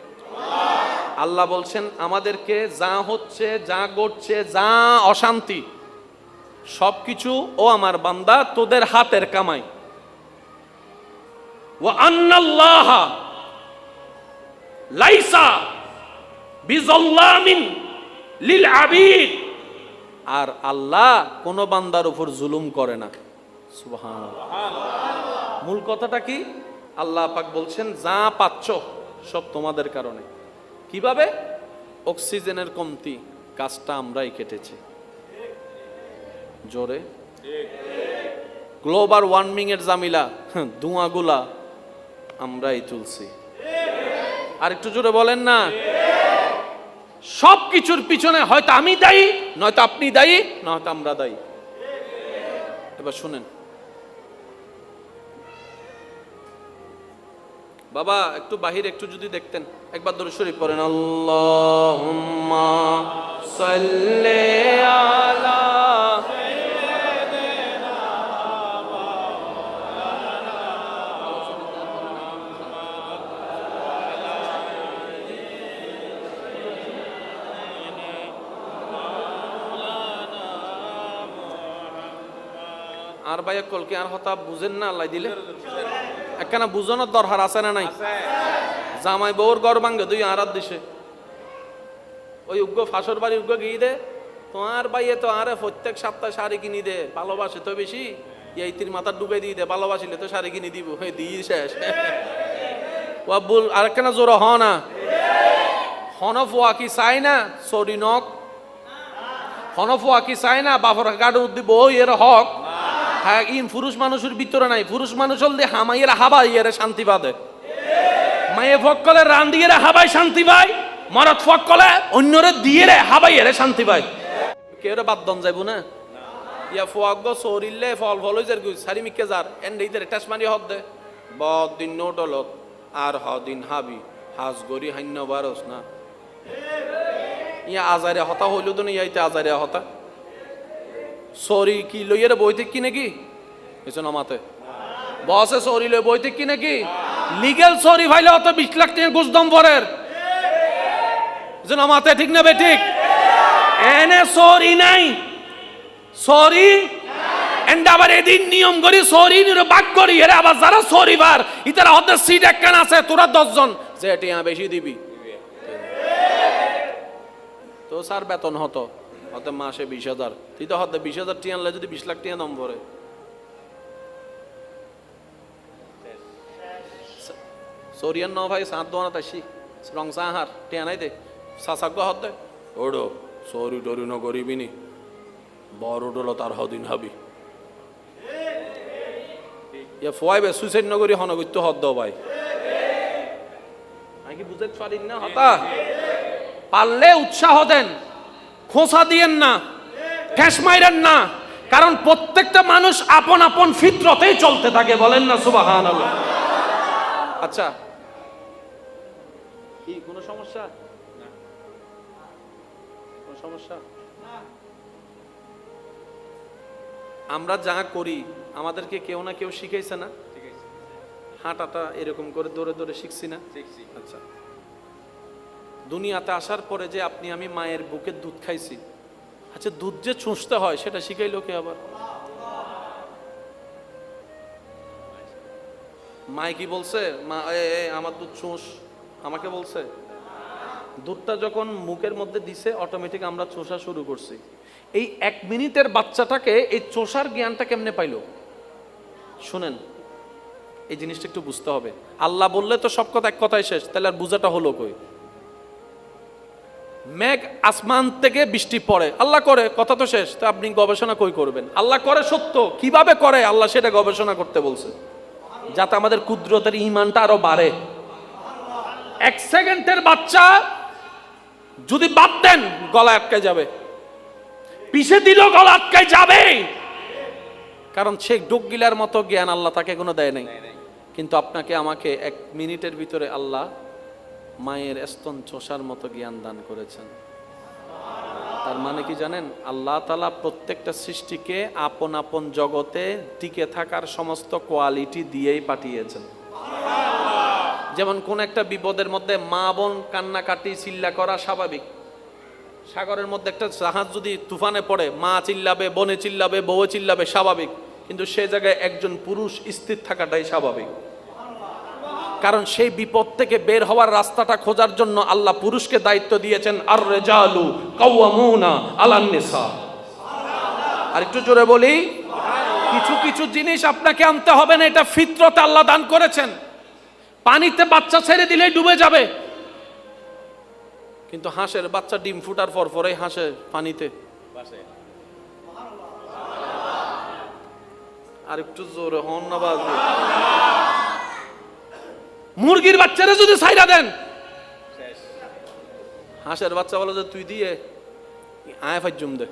আল্লাহ বলছেন আমাদেরকে যা হচ্ছে, যা ঘটছে, যা অশান্তি সবকিছু ও আমার বান্দা তোদের হাতের কামাই। ওয়া আন্নাল্লাহা লাইসা বিযাল্লামিন লিল আবিদ। আর আল্লাহ কোন বান্দার উপর জুলুম করে না। সুবহানাল্লাহ। মূল কথাটা কি? আল্লাহ পাক বলছেন যা পাচ্ছ সব তোমাদের কারণে। কিভাবে? অক্সিজেনের কমতি, গাছটা আমরাই কেটেছি। জোরে। গ্লোবাল ওয়ার্মিং এর জামিলা, ধোঁয়াগুলা আমরাই তুলছি। আর একটু জোরে বলেন না। সব কিছুর পিছনে হয়তো আমি দায়ী, নয়তো আপনি দায়ী, নয়তো আমরা দায়ী। এবার শুনেন বাবা, একটু বাহির একটু যদি দেখতেন, একবার দরুদ শরীফ পড়েন। আল্লাহুম্মা সাল্লি আলা সাইয়্যিদিনা আর ভাইয়া কলকে আর হতা বুঝেন না আল্লাহ দিলে একখানা বুঝানোর দরকার আছে না নাই? জামাই বউর গড় ভাঙ্গে দুই আরাত দিছে ওই উগ্র ফাঁসর বাড়ি উগ্র গিয়ে দে তোমার ভাইয়ে তো আরে প্রত্যেক সপ্তাহে শাড়ি কিনি দে, ভালোবাসে তো বেশি, এই তিন মাথা ডুবে দিয়ে দে, ভালোবাসিলে তো শাড়ি কিনে দিব, হয়ে দিয়ে শেষ। ও বল আরেকখানা জোর হ না হনফুয়া কি চাই না সরি নক, হনফুয়া কি চাই না বাপর গাড়ি দিব এর হক। হ্যাঁ, ইন পুরুষ মানুষের ভিতরে নাই। পুরুষ মানুষ হল দিয়ে হামাইয়ের হাবাই এর শান্তি পাবে, মায়ে ফকলে রান দিয়ে হাবাই শান্তি পায়, মরদ ফকলে অন্যরে দিয়ে রে হাবাই এর শান্তি পায়। কেউ বাদ দন যাইব না ইয়া ফুয়াগ সরিলে ফল ফল যার গুই সারি মিকে যার এন্ড ইদের টাসমানি হদ দে বদ দিন নোটলত আর হ দিন হাবি হাজ গরি হান্য বারস না ইয়া আজারে হতা হইল তো না ইয়াইতে আজারে হতা সরি কি লইয়ের বইতে কি নাকি কিছু নামাতে বসে সরি লই বইতে কি নাকি লিগ্যাল সরি ভাইলে অত 20 লাখ টাকা ঘুষ দম পরের কিছু নামাতে ঠিক না বে ঠিক এনে সরি নাই সরি এন্ড আবার এদিন নিয়ম করি সরি নির বাক করি এরা আবার যারা সরি বার ইতারা হতে সিট একখান আছে তোরা 10 জন যে টিয়া বেশি দিবি তো স্যার বেতন হতো হতে মাসে 20,000 তুই তো হতে 20,000 টিয়া আনলে যদি 20 লাখ টিয়া দম পরে সরিয়ান ন ভাই সাত দোয়ানা তাসি রং সাহার টিয়া নাই দে সাসাগ্য হতে ওড়ো সরি টরি ন করিবিনি বড় ডলো তার হদিন হবি ইয়া ফোয়াইবে সুইসাইড নগরী হনগত্য হদ্দ ভাই আমি কি বুঝতে পারি না হতা পারলে উৎসাহ দেন খোঁচা দিয়েন না ঠেস মাইরেন না কারণ প্রত্যেকটা মানুষ আপন আপন ফিতরতেই চলতে থাকে বলেন না সুবহানাল্লাহ আচ্ছা কি কোনো সমস্যা না কোনো সমস্যা আমরা যা করি আমাদেরকে কেউ না কেউ শিখাইছে না হাঁটাটা এরকম করে দৌড়ে দৌড়ে শিখছি না আচ্ছা দুনিয়াতে আসার পরে যে আপনি আমি মায়ের বুকের দুধ খাইছি আচ্ছা দুধ যে চুষতে হয় সেটা শিখাইলো কে আবার মায় কি বলছে মা আমার দুধ চুষ আমাকে বলছে দুধটা যখন মুখের মধ্যে দিছে অটোমেটিক আমরা চোষা শুরু করছি এই 1 মিনিটের বাচ্চাটাকে এই চোষার জ্ঞানটা কেমনে পাইলো শুনেন এই জিনিসটা একটু বুঝতে হবে আল্লাহ বললে তো সব কথা এক কথাই শেষ তাহলে আর বুঝাটা হলো কই মেঘ আসমান থেকে বৃষ্টি পড়ে আল্লাহ করে কথা তো শেষ তো আপনি গবেষণা কই করবেন আল্লাহ করে সত্য কিভাবে করে আল্লাহ সেটা গবেষণা করতে বলছে যাতে আমাদের কুদরতের ঈমানটা আরো বাড়ে 1 সেকেন্ডের বাচ্চা যদি বাদ দেন গলা আটকে যাবে পিছে দিল গলা আটকে যাবে কারণ সে ডোকগিলার মতো জ্ঞান আল্লাহ তাকে কোনো দেয় নাই কিন্তু আপনাকে আমাকে 1 মিনিটের ভিতরে আল্লাহ মায়ের স্তন চোষার মতো জ্ঞান দান করেছেন তার মানে কি জানেন আল্লাহ তাআলা প্রত্যেকটা সৃষ্টিকে আপন আপন জগতে টিকে থাকার সমস্ত কোয়ালিটি দিয়েই পাঠিয়েছেন যেমন কোন একটা বিপদের মধ্যে মা বোন কান্নাকাটি চিল্লা করা স্বাভাবিক সাগরের মধ্যে একটা জাহাজ যদি তুফানে পড়ে মা চিল্লাবে বোনে চিল্লাবে বউ চিল্লাবে স্বাভাবিক কিন্তু সে জায়গায় একজন পুরুষ স্থির থাকাটাই স্বাভাবিক কারণ সেই বিপদ থেকে বের হওয়ার রাস্তাটা খোঁজার জন্য আল্লাহ পুরুষকে দায়িত্ব দিয়েছেন আর রিজালু কাওয়ামুনা আলান নিসা আর একটু জোরে বলি কিছু কিছু জিনিস আপনাকে আনতে হবে না এটা ফিতরতে আল্লাহ দান করেছেন পানিতে বাচ্চা ছেড়ে দিলেই ডুবে যাবে কিন্তু হাঁসের বাচ্চা ডিম ফুটার পর পরেই হাসে পানিতে আর একটু জোরে হন না বাজে মুরগির বাচ্চারা যদি ছাইরা দেন হাঁসের বাচ্চা বলে যে তুই দিয়ে আয় ফাইজুম দে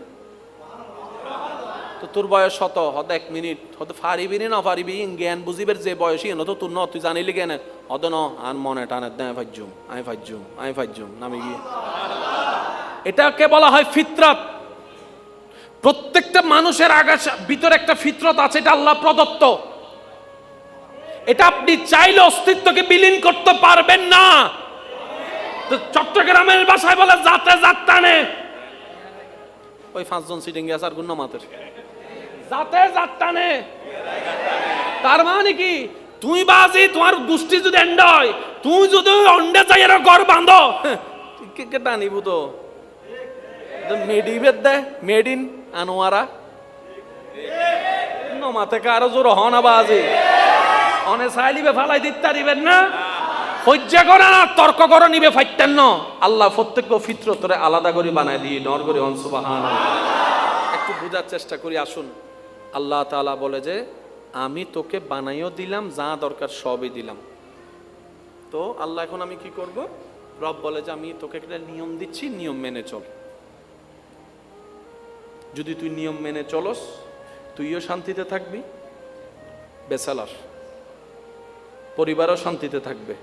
তো তোর বয়স শত হদ 1 মিনিট হতে ফারিবি না ফারিবি জ্ঞান বুঝিবের যে বয়সী ন তো তোর ন তুই জানিলি কেন হদ ন আর মনে টানে দে আয় ফাইজুম নামে গিয়ে এটাকে বলা হয় ফিতরত প্রত্যেকটা মানুষের ভিতরে একটা ফিতরত আছে এটা আল্লাহ প্রদত্ত এটা আপনি চাইলে অস্তিত্বকে বিলীন করতে পারবেন না তো চট্টগ্রামের ভাষায় বলে জাতে জাত টানে ওই 5 জন সিটিং গেছে আর গুণ মাতের জাতে জাত টানে তার মানে কি তুই বাজি তোমার গোষ্ঠী যদি এন্ড হয় তুই যদি অন্ডে যাই এর ঘর বাঁধো কে টানিব তো মেডিবেদ দে মেড ইন আনোয়ারা নমাতে কারো জোর হনা বাজি অনে চাইলিবে ফালাই দিতে দিবেন না হজ্জা করা না তর্ক করে নিবে ফাইতেন না আল্লাহ প্রত্যেক ফিতরতরে আলাদা করে বানায় দিয়ে নর করে সুবহানাল্লাহ একটু বোঝার চেষ্টা করি আসুন আল্লাহ তাআলা বলে যে আমি তোকে বানাইও দিলাম যা দরকার সবই দিলাম তো আল্লাহ এখন আমি কি করব রব বলে যে আমি তোকে একটা নিয়ম দিচ্ছি নিয়ম মেনে চল যদি তুই নিয়ম মেনে চলস তুইও শান্তিতে থাকবি বেসালার পরিবারও শান্তিতে থাকবে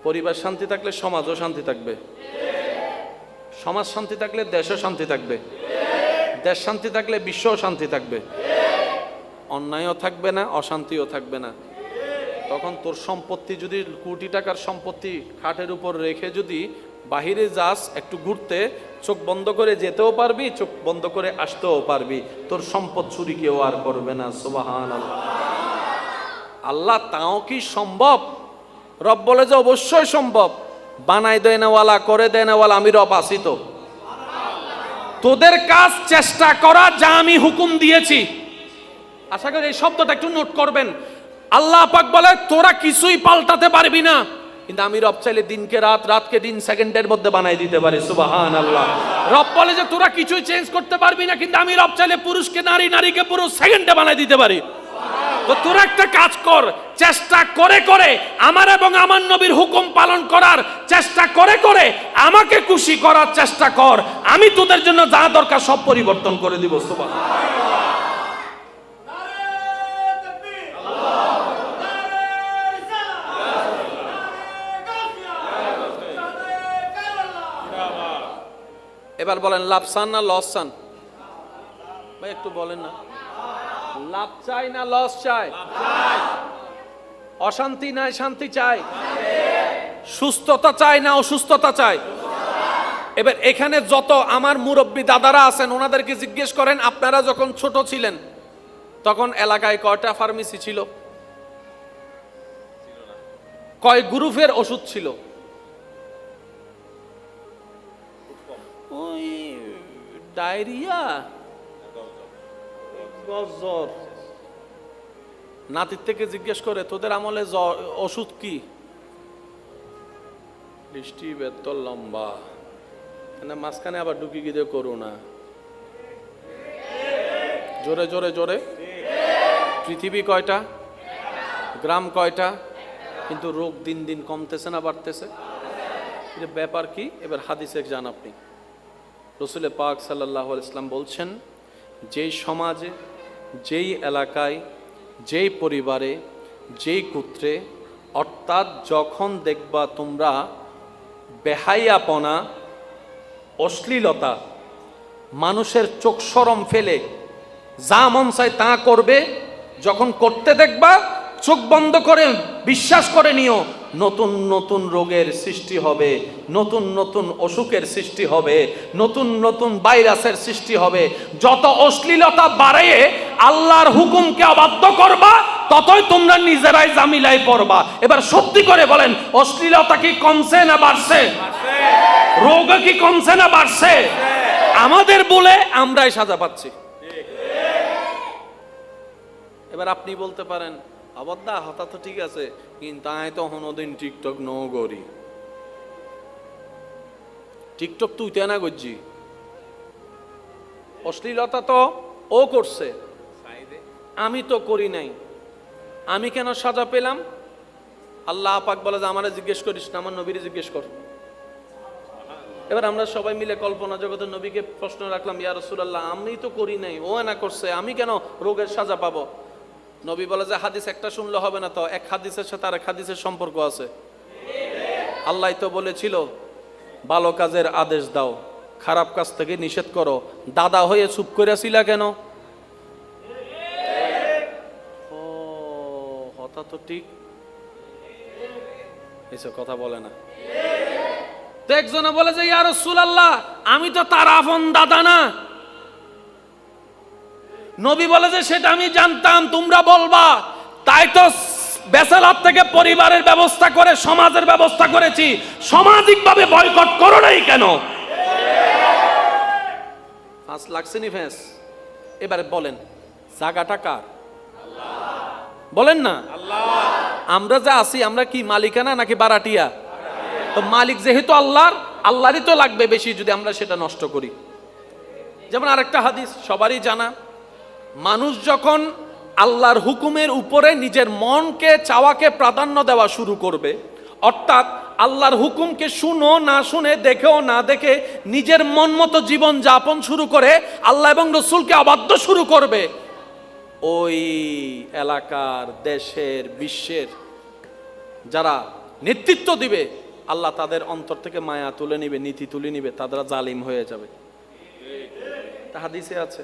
পরিবার শান্তি থাকলে সমাজও শান্তি থাকবে সমাজ শান্তি থাকলে দেশও শান্তি থাকবে দেশ শান্তি থাকলে বিশ্বও শান্তি থাকবে, অন্যায়ও থাকবে না, অশান্তিও থাকবে না। তখন তোর সম্পত্তি যদি কোটি টাকার সম্পত্তি খাটের উপর রেখে যদি বাহিরে যাস একটু ঘুরতে, চোখ বন্ধ করে যেতেও পারবি, চোখ বন্ধ করে আসতেও পারবি, তোর সম্পদ চুরি কেউ আর করবে না। সুবহানাল্লাহ। আল্লাহ তাও কি সম্ভব? রব বলে যে অবশ্যই সম্ভব। বানাই দেয় নেওয়ালা, করে দেয় নেওয়ালা আমি রব আছি। তো তোদের কাজ চেষ্টা করা যা আমি হুকুম দিয়েছি। আশা করি এই শব্দটা একটু নোট করবেন। আল্লাহ পাক বলে তোরা কিছুই পাল্টাতে পারবি না, কিন্তু আমি রব চাইলে দিনকে রাত, রাতকে দিন সেকেন্ডের মধ্যে বানাই দিতে পারি। সুবহানাল্লাহ। রব বলে যে তোরা কিছুই চেঞ্জ করতে পারবি না, কিন্তু আমি রব চাইলে পুরুষকে নারী, নারীকে পুরুষ সেকেন্ডে বানাই দিতে পারি। তো তোরা একটা কাজ কর, চেষ্টা করে করে আমার এবং আমার নবীর হুকুম পালন করার চেষ্টা করে করে আমাকে খুশি করার চেষ্টা কর, আমি তোদের জন্য যা দরকার সব পরিবর্তন করে দিব। সুবহানাল্লাহ। এবার বলেন লাভ চান না লস চান? ভাই একটু বলেন না, লাভ চাই না লস চাই? অশান্তি নাই শান্তি চাই? সুস্থতা চাই না অসুস্থতা চাই? এবার এখানে যত আমার মুরব্বী দাদারা আছেন ওনাদেরকে জিজ্ঞেস করেন, আপনারা যখন ছোট ছিলেন তখন এলাকায় কয়টা ফার্মেসি ছিল? কয় গ্রুপের ওষুধ ছিল? ওই ডায়রিয়া, জ্বর। নাতির থেকে জিজ্ঞেস করে তোদের আমলে ওষুধ কি? বৃষ্টি বেতল লম্বা, মাঝখানে আবার ঢুকি গিয়ে করোনা। জোরে জোরে জোরে। পৃথিবী কয়টা? গ্রাম কয়টা? কিন্তু রোগ দিন দিন কমতেছে না বাড়তেছে? ব্যাপার কি? এবার হাদিসে যান আপনি। রসুল পাক সাল্লাল্লাহু আলাইহি ওয়াসাল্লাম বলছেন, যেই সমাজে, যেই এলাকায়, যেই পরিবারে, যেই গোত্রে, অর্থাৎ যখন দেখবা তোমরা বেহাইয়াপনা, অশ্লীলতা, মানুষের চোখ শরম ফেলে যা মন চায় তা করবে, যখন করতে দেখবা চোখ বন্ধ করে বিশ্বাস করে নিও নতুন নতুন রোগের সৃষ্টি হবে, নতুন নতুন অসুখের সৃষ্টি হবে, নতুন নতুন ভাইরাসের সৃষ্টি হবে। যত অশ্লীলতা বাড়িয়ে আল্লাহর হুকুমকে অবাধ্য করবা ততই তোমরা নিজেরাই জামিলায় পড়বা। এবার সত্যি করে বলেন, অশ্লীলতা কি কমছে না বাড়ছে? রোগ কি কমছে না বাড়ছে? আমাদের বলে আমরাই সাজা পাচ্ছি। এবার আপনি বলতে পারেন, আবদ্ধা হতা তো ঠিক আছে, কিন্তু আমি তো কোনোদিন টিকটক ন করি। টিকটক তুই না করছি, অশ্লীলতা তো ও করছে, আমি তো করি নাই, আমি কেন সাজা পেলাম? আল্লাহ পাক বলে যে আমারে জিজ্ঞেস করিস না, আমার নবীরে জিজ্ঞেস কর। এবার আমরা সবাই মিলে কল্পনা জগতের নবীকে প্রশ্ন রাখলাম, ইয়া রাসূলুল্লাহ আমি তো করি নাই, ও না করছে, আমি কেন রোগের সাজা পাবো? নবী বলে যে হাদিস একটা শুনলে হবে না, তো এক হাদিসের সাথে আরেক হাদিসের সম্পর্ক আছে। আল্লাহ তো বলেছিল ভালো কাজের আদেশ দাও, খারাপ কাজ থেকে নিষেধ করো। দাদা হয়ে চুপ করে ছিলা কেন? ও হতা তো ঠিক, এসব কথা বলে না। তো একজনে বলে যে ইয়া রাসূলুল্লাহ আমি তো তার আপন দাদা না। নবী বলে যে সেটা আমি জানতাম, তোমরা বলবা, তাই তো বেসালাত থেকে পরিবারের ব্যবস্থা করে সমাজের ব্যবস্থা করেছি। সামাজিকভাবে বয়কট করো নাই কেন? ফাঁস লাগছে নি ফেস? এবারে বলেন জায়গাটা কার? বলেন না। আমরা যা আছি আমরা কি মালিকানা নাকি বারাটিয়া? তো মালিক যেহেতু আল্লাহর, আল্লাহরই তো লাগবে বেশি যদি আমরা সেটা নষ্ট করি। যেমন আরেকটা হাদিস সবারই জানা, মানুষ যখন আল্লাহর হুকুমের উপরে নিজের মনকে চাওয়াকে প্রাধান্য দেওয়া শুরু করবে, অর্থাৎ আল্লাহর হুকুমকে শুনো না শুনে, দেখেও না দেখে নিজের মন মতো জীবন যাপন শুরু করে আল্লাহ এবং রসুলকে অবাধ্য শুরু করবে, ওই এলাকার, দেশের, বিশ্বের যারা নেতৃত্ব দিবে আল্লাহ তাদের অন্তর থেকে মায়া তুলে নিবে, নীতি তুলে নিবে, তারা জালিম হয়ে যাবে। তা হাদিসে আছে।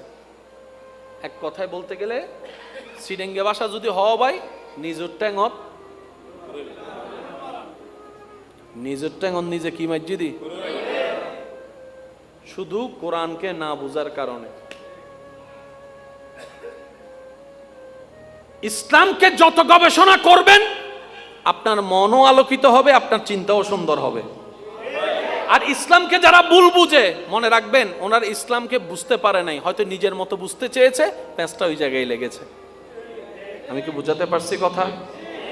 এক কথায় বলতে গেলে সিডেঙ্গে ভাষা যদি হওয়া ভাই নিজের ট্যাঙত নিজে কি মসজিদি, শুধু কোরআনকে না বুঝার কারণে। ইসলামকে যত গবেষণা করবেন আপনার মনও আলোকিত হবে, আপনার চিন্তাও সুন্দর হবে। আর ইসলামকে যারা ভুল বুঝে, মনে রাখবেন ওনার ইসলামকে বুঝতে পারে নাই, হয়তো নিজের মতো বুঝতে চেয়েছে, প্যাঁচটা ওই জায়গায় লেগেছে। আমি কি বুঝাতে পারছি কথা?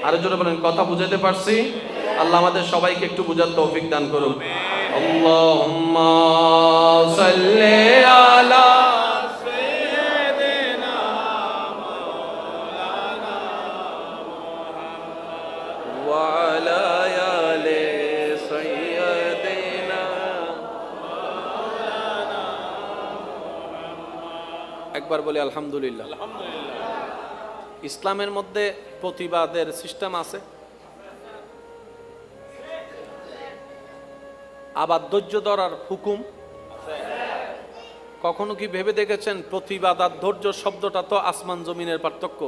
আরো জোরে বলেন, কথা বুঝাতে পারছি? আল্লাহ আমাদের সবাইকে একটু বুঝার তৌফিক দান করুন। আল্লাহুম্মা সাল্লি আলা সাইয়্যিদিনা মাওলানা মুহাম্মদ ওয়া আলা আলি সাইয়্যিদিনা মাওলানা মুহাম্মদ। একবার বলি আলহামদুলিল্লাহ। ইসলামের মধ্যে প্রতিবাদের সিস্টেম আছে, আবার ধৈর্য ধরার হুকুম। কখনো কি ভেবে দেখেছেন প্রতিবাদ আর ধৈর্য শব্দটা তো আসমান জমিনের পার্থক্য?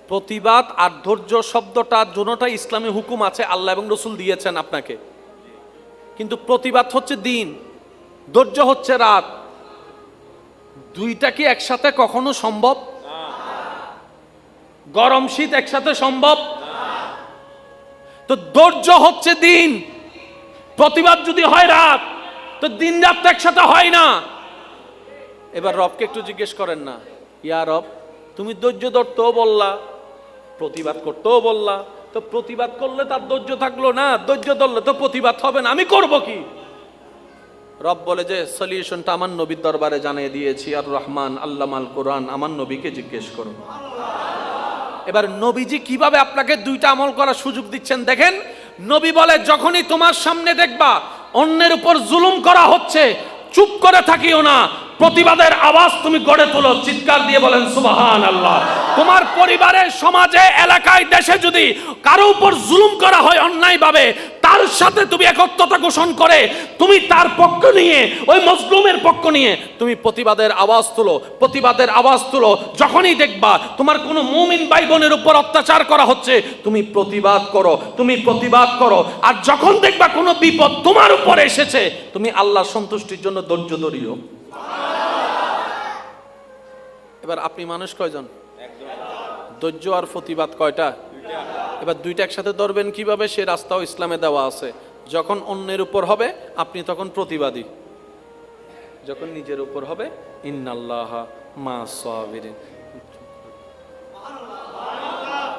প্রতিবাদ আর ধৈর্য শব্দটা দুটোটা ইসলামী হুকুম আছে, আল্লাহ এবং রসুল দিয়েছেন আপনাকে। কিন্তু প্রতিবাদ হচ্ছে দিন, ধৈর্য হচ্ছে রাত। দুইটা কি একসাথে কখনো সম্ভব? গরম শীত একসাথে সম্ভব? তো ধৈর্য হচ্ছে দিন, প্রতিবাদ যদি হয় রাত, তো দিন রাত একসাথে হয় না। এবার রবকে একটু জিজ্ঞেস করেন না, ইয়া রব তুমি ধৈর্য ধরতেও বললা, প্রতিবাদ করতেও বললা, তো প্রতিবাদ করলে তার ধৈর্য থাকলো না, ধৈর্য ধরলে তো প্রতিবাদ হবে না, আমি করব কি? রব বলে যে সলিউশনটা আমার নবীর দরবারে জানিয়ে দিয়েছি, আর রহমান আল্লামাল কোরআন, আমার নবীকে জিজ্ঞেস করো। এবার নবীজি কিভাবে আপনাকে দুইটা আমল করার সুযোগ দিচ্ছেন দেখেন। নবী বলে যখনই তোমার সামনে দেখবা অন্যের উপর জুলুম করা হচ্ছে, চুপ করে থাকিও না, প্রতিবাদের আওয়াজ তুমি গড়ে তোলো, চিৎকার দিয়ে বলেন সুবহানাল্লাহ। তোমার পরিবারে, সমাজে, এলাকায়, দেশে যদি কারো উপর জুলুম করা হয় অন্যায়ভাবে, তার সাথে তুমি একত্রতা ঘোষণ করে তুমি তার পক্ষ নিয়ে, ওই মজলুমের পক্ষ নিয়ে তুমি প্রতিবাদের আওয়াজ তুলো, প্রতিবাদের আওয়াজ তুলো। যখনই দেখবা তোমার কোনো মুমিন ভাই বোনের উপর অত্যাচার করা হচ্ছে, তুমি প্রতিবাদ করো, তুমি প্রতিবাদ করো। আর যখন দেখবা কোনো বিপদ তোমার উপর এসেছে, তুমি আল্লাহর সন্তুষ্টির জন্য ধৈর্য ধরিও। এবার আপনি মানুষ কয়জন? ধৈর্য আর প্রতিবাদ কয়টা? এবার দুইটা একসাথে ধরবেন কিভাবে, সে রাস্তাও ইসলামে দেওয়া আছে। যখন অন্যের উপর হবে আপনি তখন প্রতিবাদী, যখন নিজের উপর হবে ইন্নাল্লাহা মা'আস সাবিরিন।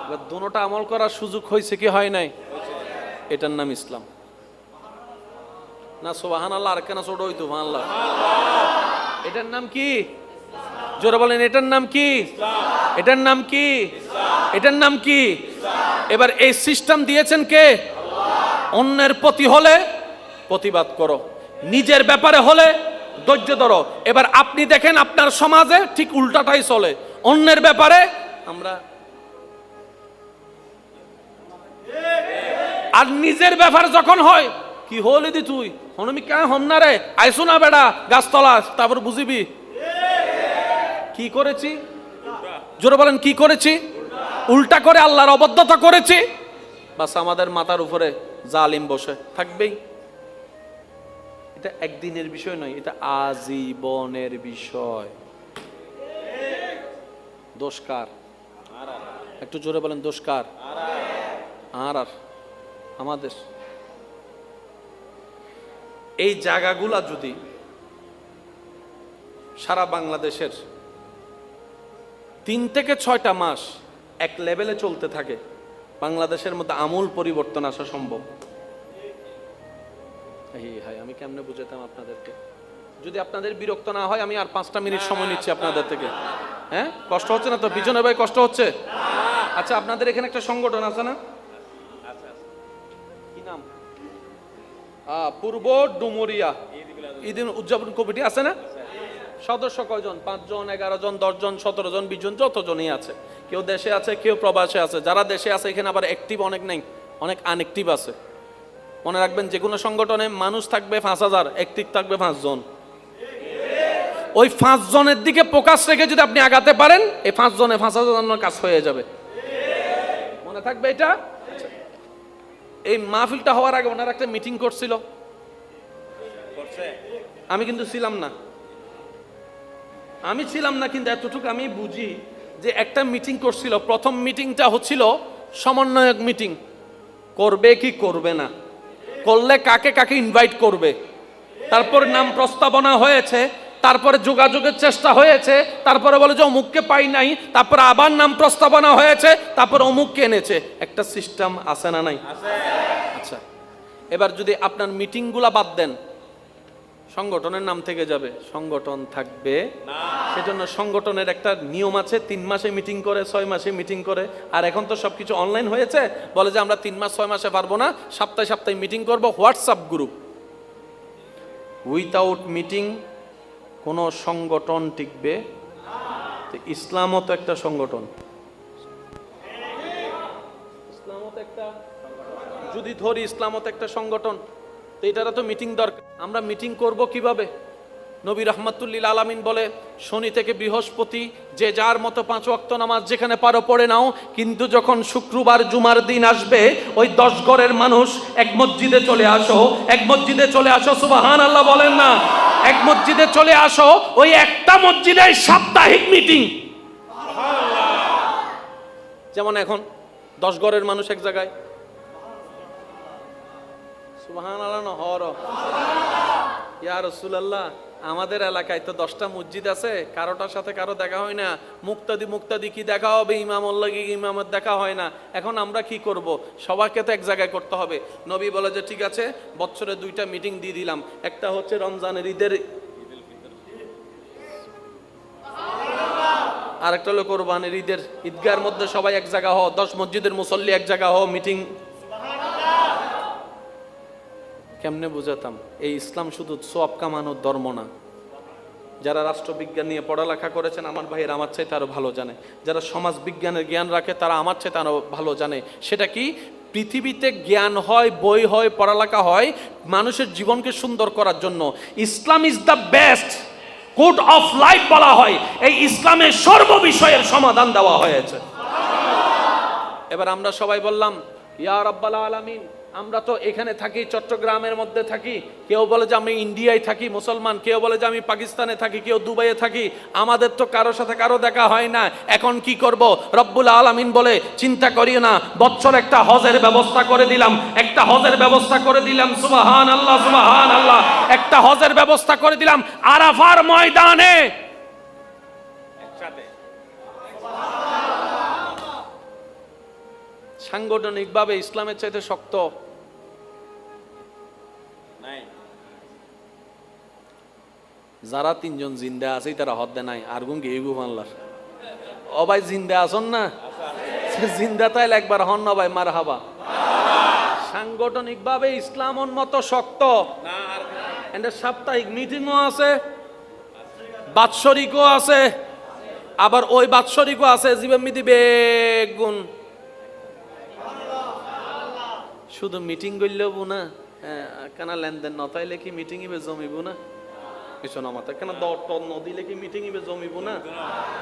এবার দুটোটা আমল করার সুযোগ হয়েছে কি হয় নাই? এটার নাম ইসলাম না? সুবহানাল্লাহ। আর কেন ছোট হইতো সুবহানাল্লাহ? এটার নাম কি? জোরে বলেন, এটার নাম কি? এটার নাম কি? এটার নাম কি? এবার এই সিস্টেম দিয়েছেন কে? অন্যের প্রতি হলে প্রতিবাদ করো, নিজের ব্যাপারে হলে ধৈর্য ধরো। এবার আপনি দেখেন আপনার সমাজে ঠিক উল্টাটাই চলে। অন্যের ব্যাপারে আমরা, আর নিজের ব্যাপার যখন হয়, কি হলি দি তুই হনমি কেন হম না রে, আইসো না বেড়া গাছতলা, তারপর বুঝিবি কি করেছি। জোরে বলেন কি করেছি? উল্টা করে আল্লাহর অবদ্ধতা করেছি, বাস আমাদের মাথার উপরে জালিম বসে থাকবেই। এটা একদিনের বিষয় নয়, এটা আজীবনের বিষয়। দোষ কার? একটু জোরে বলেন, দোষ কার? আর আমাদের। এই জায়গাগুলা যদি সারা বাংলাদেশের 3 থেকে 6টা মাস এক লেভেলে চলতে থাকে, বাংলাদেশের মধ্যে আমূল পরিবর্তন আসা সম্ভব। আমি কেমনে বুঝাতাম আপনাদেরকে? যদি আপনাদের বিরক্ত না হয় আমি আর 5টা মিনিট সময় নিচ্ছি আপনাদের থেকে। হ্যাঁ, কষ্ট হচ্ছে না তো? পিছনে ভাই কষ্ট হচ্ছে? আচ্ছা, আপনাদের এখানে একটা সংগঠন আছে না? কি নাম? পূর্ব ডুমুরিয়া ঈদ উদযাপন কমিটি আছে না? সদস্য কয়জন? 5 জন, 11 জন, 10 জন, 17 জন, 20 জন, যতজনই আছে। কেউ দেশে আছে, কেউ প্রবাসে আছে। যারা দেশে আছে এখানে আবার অ্যাক্টিভ অনেক নেই, অনেক আনঅ্যাক্টিভ আছে। মনে রাখবেন, যে কোনো সংগঠনে মানুষ থাকবে 5000, অ্যাক্টিভ থাকবে 5 জন। ওই 5 জনের দিকে ফোকাস রেখে যদি আপনি আগাতে পারেন, এই 5 জনে 5,000 জনের কাজ হয়ে যাবে। মনে থাকবে এটা। এই মাহফিলটা হওয়ার আগে ওনারা একটা মিটিং করছিল, আমি কিন্তু ছিলাম না, কিন্তু এতটুকু আমি বুঝি যে একটা মিটিং করছিল। প্রথম মিটিংটা হচ্ছিল সমন্বয়ক মিটিং, করবে কি করবে না, করলে কাকে কাকে ইনভাইট করবে, তারপর নাম প্রস্তাবনা হয়েছে, তারপরে যোগাযোগের চেষ্টা হয়েছে, তারপরে বলে যে অমুককে পাই নাই, তারপরে আবার নাম প্রস্তাবনা হয়েছে, তারপর অমুককে এনেছে। একটা সিস্টেম আছে না নাই? আচ্ছা, এবার যদি আপনার মিটিংগুলা বাদ দেন, সংগঠনের নাম থেকে যাবে, সংগঠন থাকবে না। সেজন্য সংগঠনের একটা নিয়ম আছে, 3 মাসে মিটিং করে, 6 মাসে মিটিং করে। আর এখন তো সবকিছু অনলাইন হয়েছে, বলে যে আমরা 3 মাস 6 মাসে পারবো না, সপ্তাহে সপ্তাহে মিটিং করব। WhatsApp group. উইথাউট মিটিং কোনো সংগঠন টিকবে। ইসলামও তো একটা সংগঠন, ইসলামও তো একটা, যদি ধরি ইসলামও তো একটা সংগঠন, তো এটারও তো মিটিং দরকার। আমরা মিটিং করব কিভাবে? নবী রাহমাতুল্লিল আলামিন বলে, শনি থেকে বৃহস্পতি যে যার মতো 5 ওয়াক্ত নামাজ যেখানে পারো পড়ে নাও, কিন্তু যখন শুক্রবার জুমার দিন আসবে, ওই 10 ঘরের মানুষ এক মসজিদে চলে আসো, এক মসজিদে চলে আসো। সুবহানাল্লাহ বলেন না? এক মসজিদে চলে আসো, ওই একটা মসজিদের সাপ্তাহিক মিটিং। যেমন এখন 10 ঘরের মানুষ এক জায়গায়, সুবহানাল্লাহ না হর ইয়া রাসূলুল্লাহ, আমাদের এলাকায় তো 10টা মসজিদ আছে, কারোটার সাথে কারো দেখা হয় না। মুক্তাদি কি দেখা হবে, ইমামুল্লাহ কি ইমামের দেখা হয় না। এখন আমরা কি করব? সবাইকে তো এক জায়গায় করতে হবে। নবী বলে যে ঠিক আছে, বছরে 2টা মিটিং দিয়ে দিলাম। একটা হচ্ছে রমজানের ঈদের, আর একটা হলো কোরবানির ঈদের। ঈদগাহের মধ্যে সবাই এক জায়গা হও, 10 মসজিদের মুসল্লি এক জায়গা হও, মিটিং। কেমনে বুঝাতাম? এই ইসলাম শুধু সওয়াব কামানোর ধর্ম না। যারা রাষ্ট্রবিজ্ঞান নিয়ে পড়ালেখা করেছেন আমার ভাইয়ের আমার চাইতে আরো ভালো জানে, যারা সমাজ বিজ্ঞানের জ্ঞান রাখে তারা আমার চাইতে আরো ভালো জানে। সেটা কি? পৃথিবীতে জ্ঞান হয়, বই হয়, পড়ালেখা হয় মানুষের জীবনকে সুন্দর করার জন্য। Islam is the best code of life বলা হয়। এই ইসলামের সর্ব বিষয়ের সমাধান দেওয়া হয়েছে। এবার আমরা সবাই বললাম ইয়া রাব্বাল আলামিন, আমরা তো এখানে থাকি, চট্টগ্রামের মধ্যে থাকি। কেউ বলে যে আমি ইন্ডিয়ায় থাকি মুসলমান, কেউ বলে যে আমি পাকিস্তানে থাকি, কেউ দুবাইয়ে থাকি। আমাদের তো কারোর সাথে কারো দেখা হয় না। এখন কি করব? রব্বুল আলামিন বলে চিন্তা করিও না, বছর একটা হজের ব্যবস্থা করে দিলাম, একটা হজের ব্যবস্থা করে দিলাম। সুবহানাল্লাহ, সুবহানাল্লাহ। একটা হজের ব্যবস্থা করে দিলাম আরাফার ময়দানে একসাথে। সাংগঠনিকভাবে ইসলামের চাইতে শক্ত নাই। যারা 3 জন জিন্দা আছে তারা হদ্দে নাই, আর গুন গেগু মানলার ও ভাই জিন্দা আসন না, জিন্দা তাইলে একবার হন না ভাই মারহাবা। সাংগঠনিকভাবে ইসলাম উন্নত শক্ত না। আর সাপ্তাহিক মিটিংও আছে, বাৎসরিকও আছে, আবার ওই বাৎসরিকও আছে জীবন মিতি বেগুন। শুধু মিটিং করলেও না, কেন লেনদেন নতাইলে কি মিটিং ইবে জমিব না? কিছু না মাথা কেন দর নদিলে কি মিটিং ইবে জমিব না?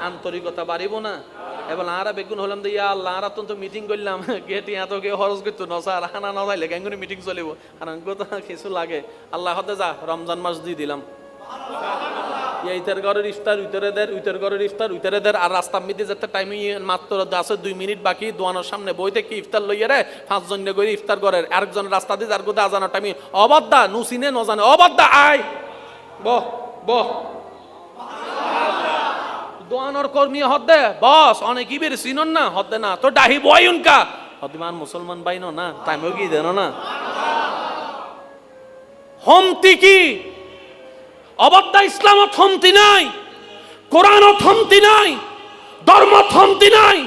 আন্তরিকতা বাড়িব না? এবার আরা বেগুন হলাম যে ইয়া আল্লাহ, আরা তো মিটিং করলাম, গেটি এত কে খরচ করতো না স্যার, হানা নদাইলে কেন করে মিটিং চলিব? আর তো কিছু লাগে। আল্লাহ হতে যা রমজান মাস দিয়ে দিলাম, ইতার ঘরের ইফতার উইতরে দের, উইতর ঘরের ইফতার উইতরে দের। আর রাস্তার মধ্যে যেতে টাইমে মাত্র আছে 2 মিনিট বাকি, দোয়ানোর সামনে বইতে কি ইফতার লইয়া রে 5 জন করে ইফতার করেন, আরেকজন রাস্তা দিয়ে যার গোদা আজানোর টাইমে অবাদ্দা নুসিনে নজানে অবাদ্দা আয় বহ বহ দোয়ানোর কর্মী হদ্দে বস অনেক ইবের চিনন না হদ্দে না তো ডাহি বয় উনকা হদ্দিমান মুসলমান বাইনো না টাইমও কি দেন না হমতি কি অবাদ্দা। ইসলামত হমতি নাই, কোরআনত হমতি নাই, ধর্মত হমতি নাই,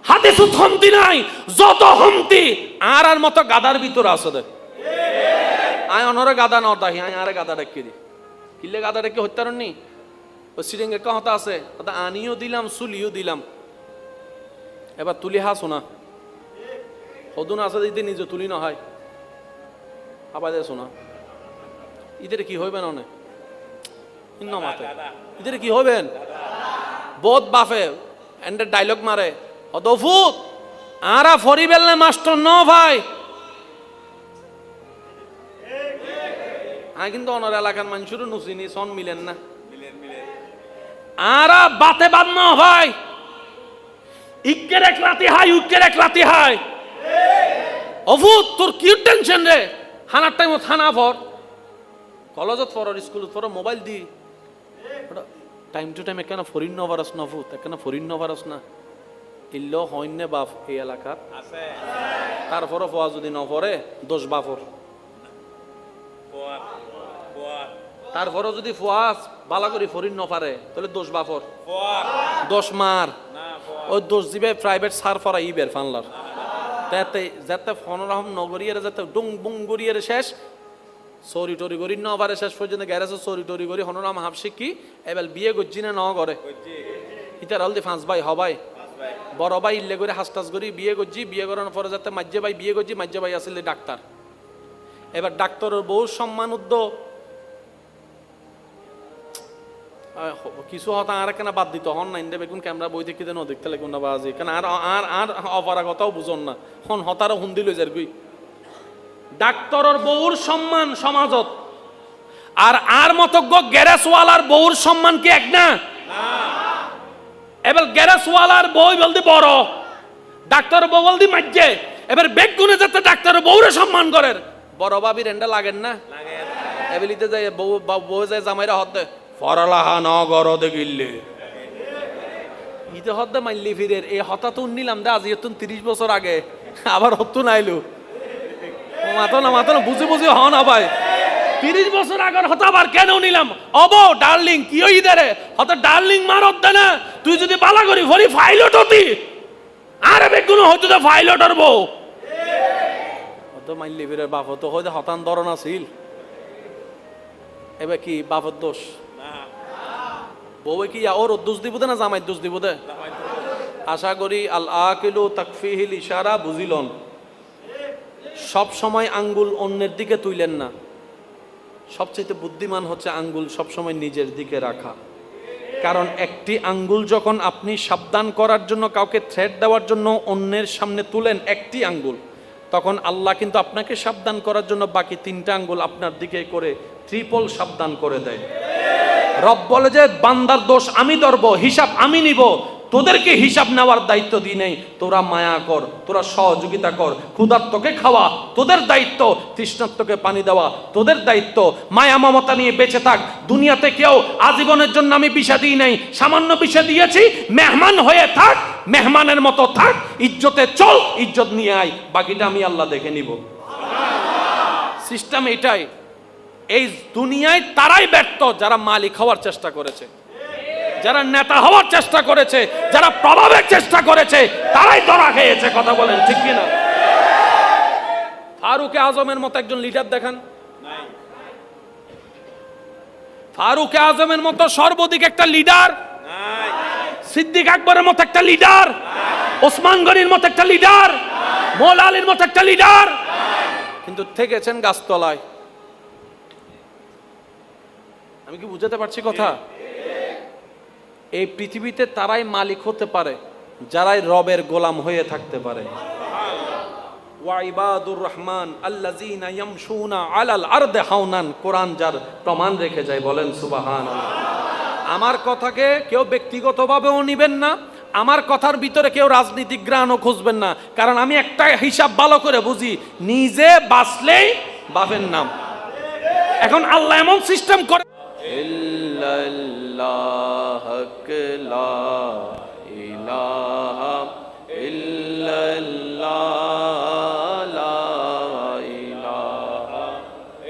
হাদিসত হমতি নাই। যত হমতি আর মতো গাদার ভিতর আছে দে। আয় অনরে গাদা ন দাহি, আয় আরে গাদা ডেকে দি কিলে গাদা ডেকে হত্যারণ নি ও সিরিঙ্গের কথা আছে, কথা আনিও দিলাম চুলিও দিলাম। এবার তুলি হা শোনা সদুন আছে দিতে নিজে তুলি না হয় আবার শোনা ইদের কি হইবে না ইন্ন মাতে ইদের কি হবেন বহুত বাফে এন্ডে ডায়লগ মারে অদফুত আরা ফরিবেলনে মাস্টার ন ভাই আমি কিন্তু অনার এলাকার মানুষেরও নুসিনি সন মিলেন না আরা বাতে বাদ ন ভাই ইক্কের এক লাতি হাই উক্কের এক লাতি হাই অভূত তোর কি টেনশন রে হানার টাইম থানা ফর কলেজত ফর স্কুলত for mobile the time to time একখানা ফরিন নভারস না ভূত একখানা ফরিন নভারস না ইল্ল হইনে বাপ এই এলাকার আছে তারপরও ফোয়া যদি ন পড়ে দোষ বাপর তারপরও যদি ফোয়াস বালা করি ফরিন ন পারে তাহলে দোষ বাপর দোষ মার ওই দোষ দিবে প্রাইভেট সার ফরা ইবের ফানলার যাতে যাতে ফনরহম নগরিয়ার যাতে ডুং বুং গড়িয়ার শেষ সরি টরি করি ন পারে শেষ পর্যন্ত গ্যারেজ সরি টরি করি হনরাম হাফ শিখি এবার বিয়ে করছি না ন করে ইতার হলদি ফাঁস ভাই হবাই বড় ভাই ইল্লে করে হাসটাস করি বিয়ে করছি বিয়ে করানোর পরে যাতে মাজ্জে ভাই বিয়ে করছি মাজ্জে ভাই আসলে ডাক্তার এবার ডাক্তারের বহু সম্মান উদ্য কিছু হতা আর কেন বাদ দিত হন না ইন্দে বেগুন ক্যামেরা বই থেকে ন দেখতে লাগুন না বাজি কেন আর আর আর অপারগতাও বুঝন না হন হতারও হুন্দি লই যার গুই ডাক্তারের বহুর সম্মান সমাজত আর মতজ্ঞ গ্যারেজওয়ালার বহুর সম্মান কি এক না এবার গ্যারেজওয়ালার বই বলতে বড় ডাক্তার বউ বলতে মাজ্জে এবার বেগুনে যাতে ডাক্তারের বউরে সম্মান করেন বড় ভাবি রেন্ডা লাগেন না এবিলিতে যায় বউ যায় জামাইরা হতে ফরালাহা ন গর দেখিলে ইতে হতে মাইলি ফিরের এই হতা তো নিলাম দে আজ 30 বছর আগে আবার হতো নাইলু মাতো না বুঝে বুঝে হন ভাই 30 বছর আগের হতা আবার কেন নিলাম অব ডার্লিং কি হই দেরে হতা ডার্লিং মারত দে না তুই যদি বালা করি ফরি পাইলট হতি আরে বেগুন হয়তো তো পাইলটর বউ হতো মাইলি ফিরের বাপ তো হয়তো হতান ধরন আছিল এবার কি বাপের দোষ বউ কি ওর দোষ দিব না জামাই দোষ দিব দে আশা করি আল আকিলু তাকফিহিল ইশারা বুঝিলন সব সময় আঙ্গুল অন্যের দিকে তুইলেন না সবচেয়ে বুদ্ধিমান হচ্ছে আঙ্গুল সব সময় নিজের দিকে রাখা কারণ একটি আঙ্গুল যখন আপনি সাবধান করার জন্য কাউকে থ্রেট দেওয়ার জন্য অন্যের সামনে তুলেন একটি আঙ্গুল তখন আল্লাহ কিন্তু আপনাকে সাবধান করার জন্য বাকি 3টা আঙ্গুল আপনার দিকে করে ট্রিপল সাবধান করে দেয় রব বলে যে বান্দার দোষ আমি ধরব হিসাব আমি নিব তোদেরকে হিসাব নেওয়ার দায়িত্ব দিই নাই তোরা মায়া কর তোরা সহযোগিতা কর ক্ষুধার্তকে খাওয়া তোদের দায়িত্ব তৃষ্ণার্তকে পানি দেওয়া তোদের দায়িত্ব মায়া মমতা নিয়ে বেঁচে থাক দুনিয়াতে কেউ আজীবনের জন্য আমি বিষা দিই নাই সামান্য বিষা দিয়েছি মেহমান হয়ে থাক মেহমানের মতো থাক ইজ্জতে চল ইজ্জত নিয়ে আয় বাকিটা আমি আল্লাহ দেখে নিব সিস্টেম এটাই এই দুনিয়ায় তারাই ব্যর্থ যারা মালিক হওয়ার চেষ্টা করেছে যারা নেতা হওয়ার চেষ্টা করেছে যারা প্রভাবের চেষ্টা করেছে তারাই ধরা খেয়েছে কথা বলেন ঠিক কিনা ফারুক আজমের মতো একজন লিডার দেখান ফারুক আজমের মতো সর্বাধিক একটা লিডার সিদ্দিক আকবরের মতো একটা লিডার ওসমান গনির মতো একটা লিডার মৌলা আলীর মতো একটা লিডার কিন্তু থেকেছেন গাছতলায় আমি কি বুঝাতে পারছি কথা এই পৃথিবীতে তারাই মালিক হতে পারে যারাই রবের গোলাম হয়ে থাকতে পারে ওয়া ইবাদুর রহমান আল্লাযীনা ইয়ামশুনা আলাল আরদি হাওনান কোরআন যার প্রমাণ রেখে যায় বলেন সুবহানাল্লাহ আমার কথাকে কেউ ব্যক্তিগতভাবেও নেবেন না আমার কথার ভিতরে কেউ রাজনীতিক গ্রাণও খুঁজবেন না কারণ আমি একটা হিসাব ভালো করে বুঝি নিজে বাঁচলেই বাপের নাম এখন আল্লাহ এমন সিস্টেম করে ইল্লাল্লাহ লা ইলাহা ইল্লাল্লাহ লা ইলাহা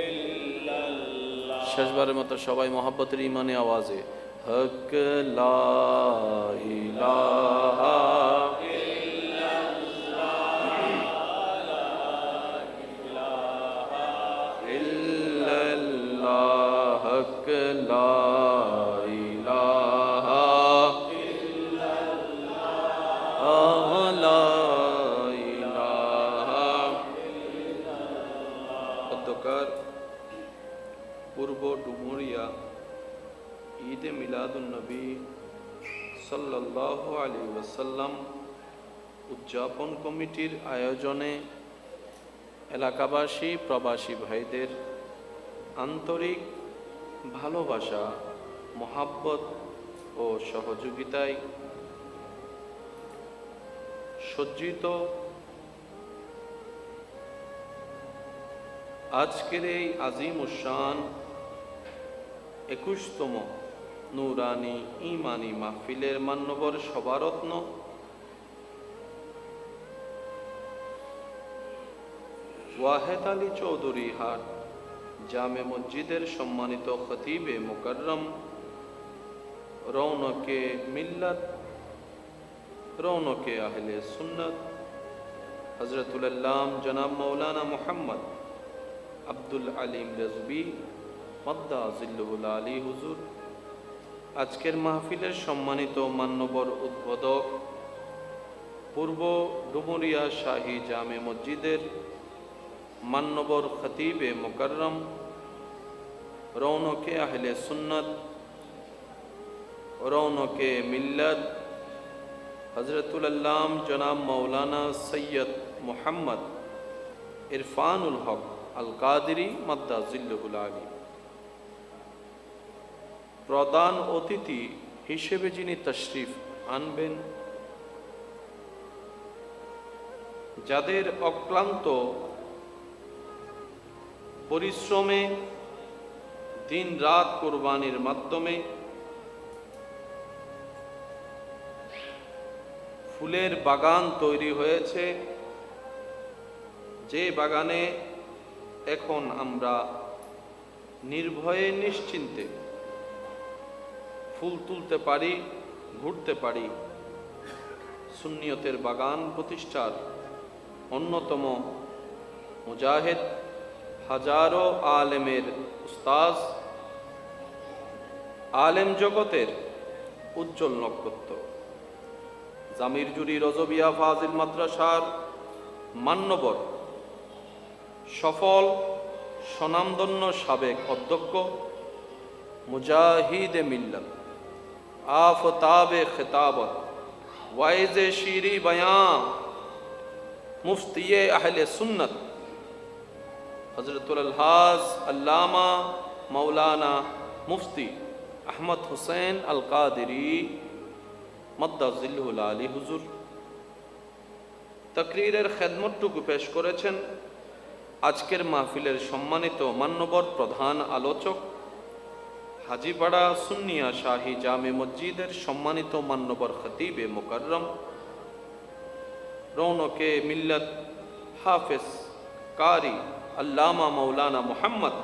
ইল্লাল্লাহ শেষবারের মতো সবাই মহব্বতের ঈমানে আওয়াজে হক লা ইলাহা পূর্ব ডুমুরিয়া ঈদ মিলাদুন নবী সাল্লাল্লাহু আলাইহি ওয়াসাল্লাম উদযাপন কমিটির আয়োজনে এলাকাবাসী প্রবাসী ভাইদের আন্তরিক ভালোবাসা, মহাব্বত ও সহযোগিতায় সজ্জিত আজকের এই আজিম উশান 21তম নুরানি ইমানি মাহফিলের মান্যবর সভারত্ন ওয়াহেদ আলী চৌধুরী হাট জামে মসজিদের সম্মানিত খতিবে মুকাররম, রৌনকে মিল্লাত, রৌনকে আহলে সুন্নাত হযরতুল আল্লাম জনাব মৌলানা মুহাম্মদ আব্দুল আলিম রেজবি মদ্দা জিল্লুহুল আলী হুজুর, আজকের মাহফিলের সম্মানিত মান্যবর উদ্বোধক, পূর্ব ডুমুরিয়া শাহী জামে মসজিদের মান্যবর খতিবে মুকাররম, রৌনকে আহলে সুন্নাত, রৌনকে মিল্লাত হযরতুল আল্লাম জনাব মৌলানা সৈয়দ মুহাম্মদ ইরফানুল হক আল কাদেরী মাদ্দা জিল্লুহুল আলী, প্রধান অতিথি হিসেবে যিনি তশরিফ আনবেন, যাদের অক্লান্ত পরিশ্রমে দিন রাত কুরবানির মাধ্যমে ফুলের বাগান তৈরি হয়েছে, যে বাগানে এখন আমরা নির্ভয়ে নিশ্চিন্তে ফুল তুলতে পারি, ঘুরতে পারি। সুন্নিয়তের বাগান প্রতিষ্ঠার অন্যতম মুজাহিদ, হাজারো আলেমের উস্তাজ, আলেম জগতের উজ্জ্বল নক্ষত্র, জামিরজুরি রজবিয়া ফাজিল মাদ্রাসার মান্যবর সফল স্বনামধন্য সাবেক অধ্যক্ষ, মুজাহিদে মিল্লাত, আফতাবে খিতাবত, ওয়াইজে শিরি বয়ান, মুফতিয়ে আহলে সুন্নত হযরতুল আলহাজ আল্লামা মৌলানা মুফতি আহমদ হুসেন আল কাদেরী মাদ্দা জিল্লুহুল আলী হুজুর তাকরীরের খেদমতটুকু পেশ করেছেন। আজকের মাহফিলের সম্মানিত মান্যবর প্রধান আলোচক, হাজীপাড়া সুন্নিয়া শাহী জামে মসজিদের সম্মানিত মান্যবর খতিবে মুকাররম, রৌনকে মিল্লাত হাফেজ কারি আল্লামা মৌলানা মুহাম্মদ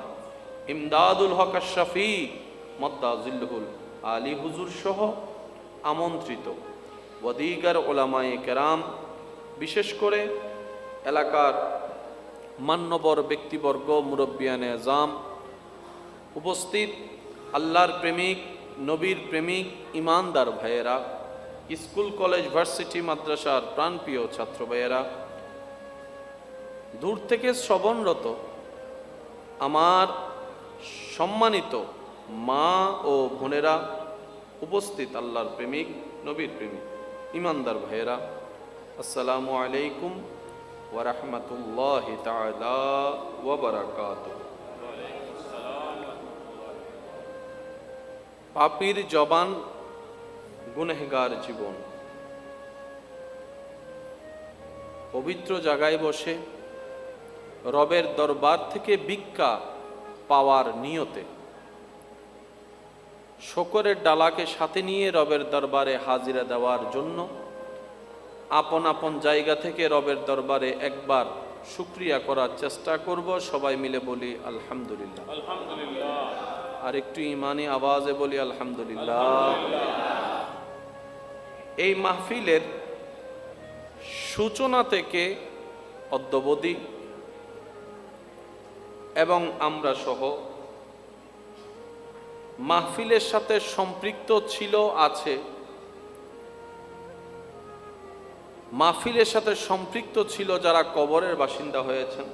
ইমদাদুল হক আশরাফি মদ্দা জিল্লুহুল আলী হুজুর সহ আমন্ত্রিত ওয়াদিগার ওলামায়ে কেরাম, বিশেষ করে এলাকার মান্যবর ব্যক্তিবর্গ, মুরব্বিয়ানে আজম, উপস্থিত আল্লাহর প্রেমিক, নবীর প্রেমিক, ইমানদার ভাইয়েরা, স্কুল কলেজ ভার্সিটি মাদ্রাসার প্রাণপ্রিয় ছাত্র ভাইয়েরা, দূর থেকে শ্রবণরত আমার সম্মানিত মা ও বোনেরা, উপস্থিত আল্লাহর প্রেমিক, নবীর প্রেমিক, ইমানদার ভাইয়েরা, আসসালামু আলাইকুম ওয়া রাহমাতুল্লাহি তাআলা ওয়া বারাকাতুহু। পাপীর জবান, গুনহগার জীবন, পবিত্র জায়গায় বসে রবের দরবার থেকে ভিক্ষা পাওয়ার নিয়তে শকরের ডালাকে সাথে নিয়ে রবের দরবারে হাজিরা দেওয়ার জন্য আপন আপন জায়গা থেকে রবের দরবারে একবার শুকরিয়া করার চেষ্টা করব। সবাই মিলে বলি আলহামদুলিল্লাহ। আলহামদুলিল্লাহ। আর একটু ইমানি আওয়াজে বলি আলহামদুলিল্লাহ। এই মাহফিলের সূচনা থেকে অদ্যাবধি এবং আমরা সহ মাহফিলের সাথে সম্পৃক্ত ছিল, আছে, মাহফিলের সাথে সম্পৃক্ত ছিল যারা কবরের বাসিন্দা হয়েছেন।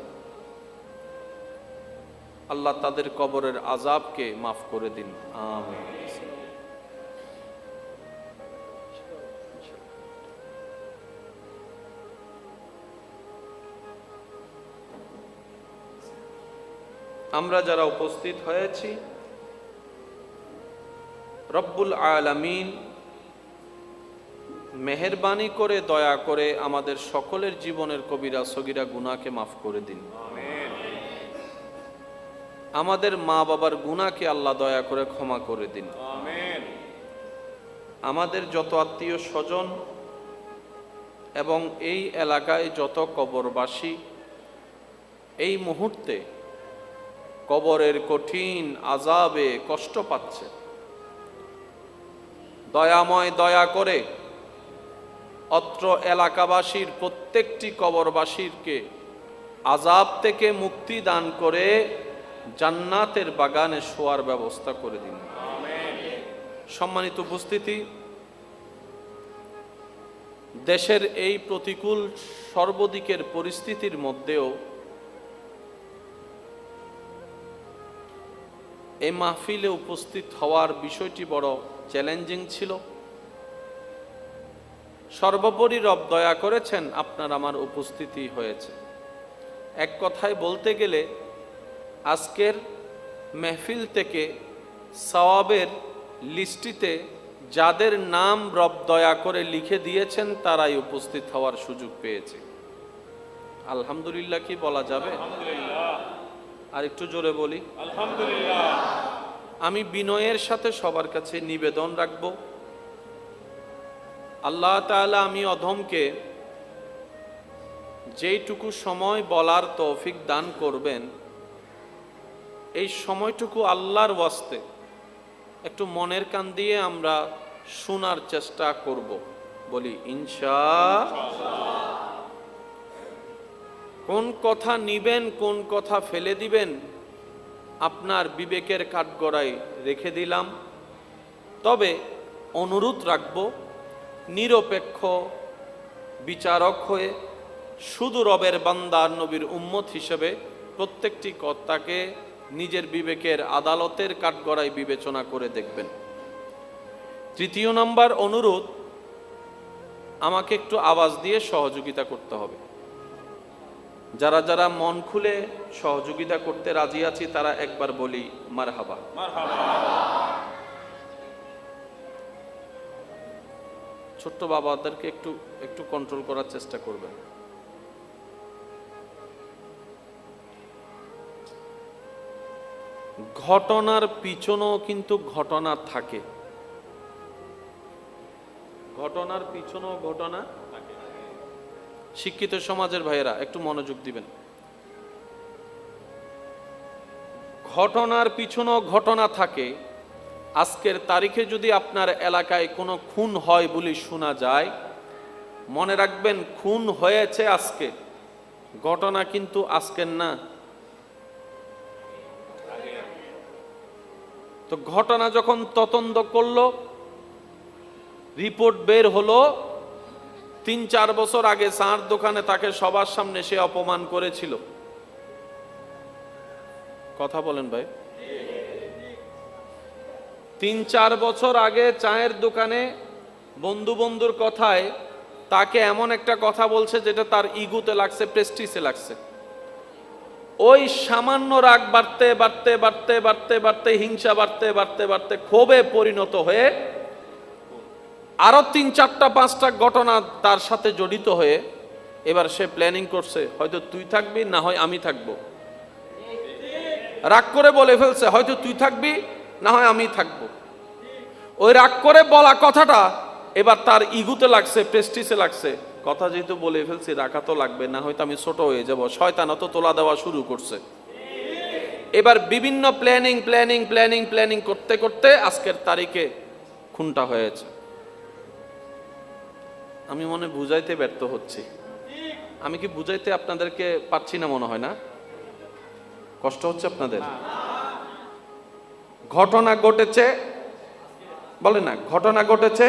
আল্লাহ তাদের কবরের আযাবকে মাফ করে দিন, আমিন। আমরা যারা উপস্থিত হয়েছি, রব্বুল আলামিন মেহেরবানি করে দয়া করে আমাদের সকলের জীবনের কবিরা সগীরা গুনাহকে মাফ করে দিন। আমাদের মা বাবার গুনাহকে আল্লাহ দয়া করে ক্ষমা করে দিন। আমাদের যত আত্মীয় স্বজন এবং এই এলাকায় যত কবরবাসী এই মুহূর্তে কবরের কঠিন আযাবে কষ্ট পাচ্ছে, দয়াময় দয়া করে অত্র এলাকাবাসীর প্রত্যেকটি কবরবাসীকে আযাব থেকে মুক্তি দান করে জান্নাতের বাগানে শোয়ার ব্যবস্থা করে দিন। সম্মানিত উপস্থিতি, দেশের এই প্রতিকূল সর্বদিকের পরিস্থিতির মধ্যেও এই মাহফিলে উপস্থিত হওয়ার বিষয়টি বড় চ্যালেঞ্জিং ছিল। সর্বোপরি রব দয়া করেছেন, আপনার আমার উপস্থিতি হয়েছে। এক কথায় বলতে গেলে আজকের মেহফিল থেকে সওয়াবের লিস্টিতে যাদের নাম রব দয়া করে লিখে দিয়েছেন তারাই উপস্থিত হওয়ার সুযোগ পেয়েছে। আলহামদুলিল্লাহ কি বলা যাবে? আর একটু জোরে বলি আলহামদুলিল্লাহ। আমি বিনয়ের সাথে সবার কাছে নিবেদন রাখব, আল্লাহ তাআলা আমি অধমকে যেইটুকু সময় বলার তৌফিক দান করবেন, এই সময়টুকু আল্লাহর ওয়াস্তে একটু মনের কান দিয়ে আমরা শোনার চেষ্টা করব। বলি ইনশাআল্লাহ। কোন কথা নিবেন, কোন কথা ফেলে দিবেন, আপনার বিবেকের কাঠগড়ায় রেখে দিলাম। তবে অনুরোধ রাখব, নিরপেক্ষ বিচারক হয়ে শুধু রবের বান্দা নবীর উম্মত হিসেবে প্রত্যেকটি কর্তাকে নিজের বিবেকের আদালতের কাঠগড়ায় বিবেচনা করে দেখবেন। তৃতীয় নম্বর অনুরোধ, আমাকে একটু আওয়াজ দিয়ে সহযোগিতা করতে হবে। যারা যারা মন খুলে সহযোগিতা করতে রাজি আছি তারা একবার বলি মারহাবা। ছোট্ট বাবাদেরকে একটু একটু কন্ট্রোল করার চেষ্টা করবেন। ঘটনার পিছনেও কিন্তু ঘটনা থাকে, ঘটনার পিছনেও ঘটনা থাকে। শিক্ষিত সমাজের ভাইয়েরা একটু মনোযোগ দিবেন। ঘটনার পিছনেও ঘটনা থাকে। আজকের তারিখে যদি আপনার এলাকায় কোনো খুন হয় বলে শোনা যায়, মনে রাখবেন খুন হয়েছে আজকে, ঘটনা কিন্তু আজকের না। তো ঘটনা যখন তদন্ত করলো, রিপোর্ট বের হলো 3-4 বছর আগে চার দোকানে তাকে সবার সামনে সে অপমান করেছিল। কথা বলেন ভাই। 3-4 বছর আগে চায়ের দোকানে বন্ধুর কথায় তাকে এমন একটা কথা বলছে যেটা তার ইগোতে লাগছে, প্রেস্টিজে লাগছে। ওই সামান্য রাগ বাড়তে বাড়তে বাড়তে বাড়তে বাড়তে হিংসা বাড়তে বাড়তে বাড়তে ক্ষোভে পরিণত হয়ে আরো 3-4টা-5টা ঘটনা তার সাথে জড়িত হয়ে এবার সে প্ল্যানিং করছে, হয়তো তুই থাকবি না হয় আমি থাকবো। রাগ করে বলে ফেলছে, হয়তো তুই থাকবি না হয় আমি থাকবো। ওই রাগ করে বলা কথাটা এবার তার ইগুতে লাগছে, প্রেস্টিজে লাগছে। কথা যেহেতু বলে ফেলছি, রাখা তো লাগবে, না হয়তো আমি ছোট হয়ে যাব। শয়তানও তো তোলা দেওয়া শুরু করছে। এবার বিভিন্ন প্ল্যানিং প্ল্যানিং প্ল্যানিং প্ল্যানিং করতে করতে আজকের তারিখে খুনটা হয়েছে। আমি মনে বুঝাইতে ব্যর্থ হচ্ছি। আমি কি বুঝাইতে আপনাদেরকে পারছি না? মনে হয় না কষ্ট হচ্ছে আপনাদের? ঘটনা ঘটেছে, বলে না ঘটনা ঘটেছে,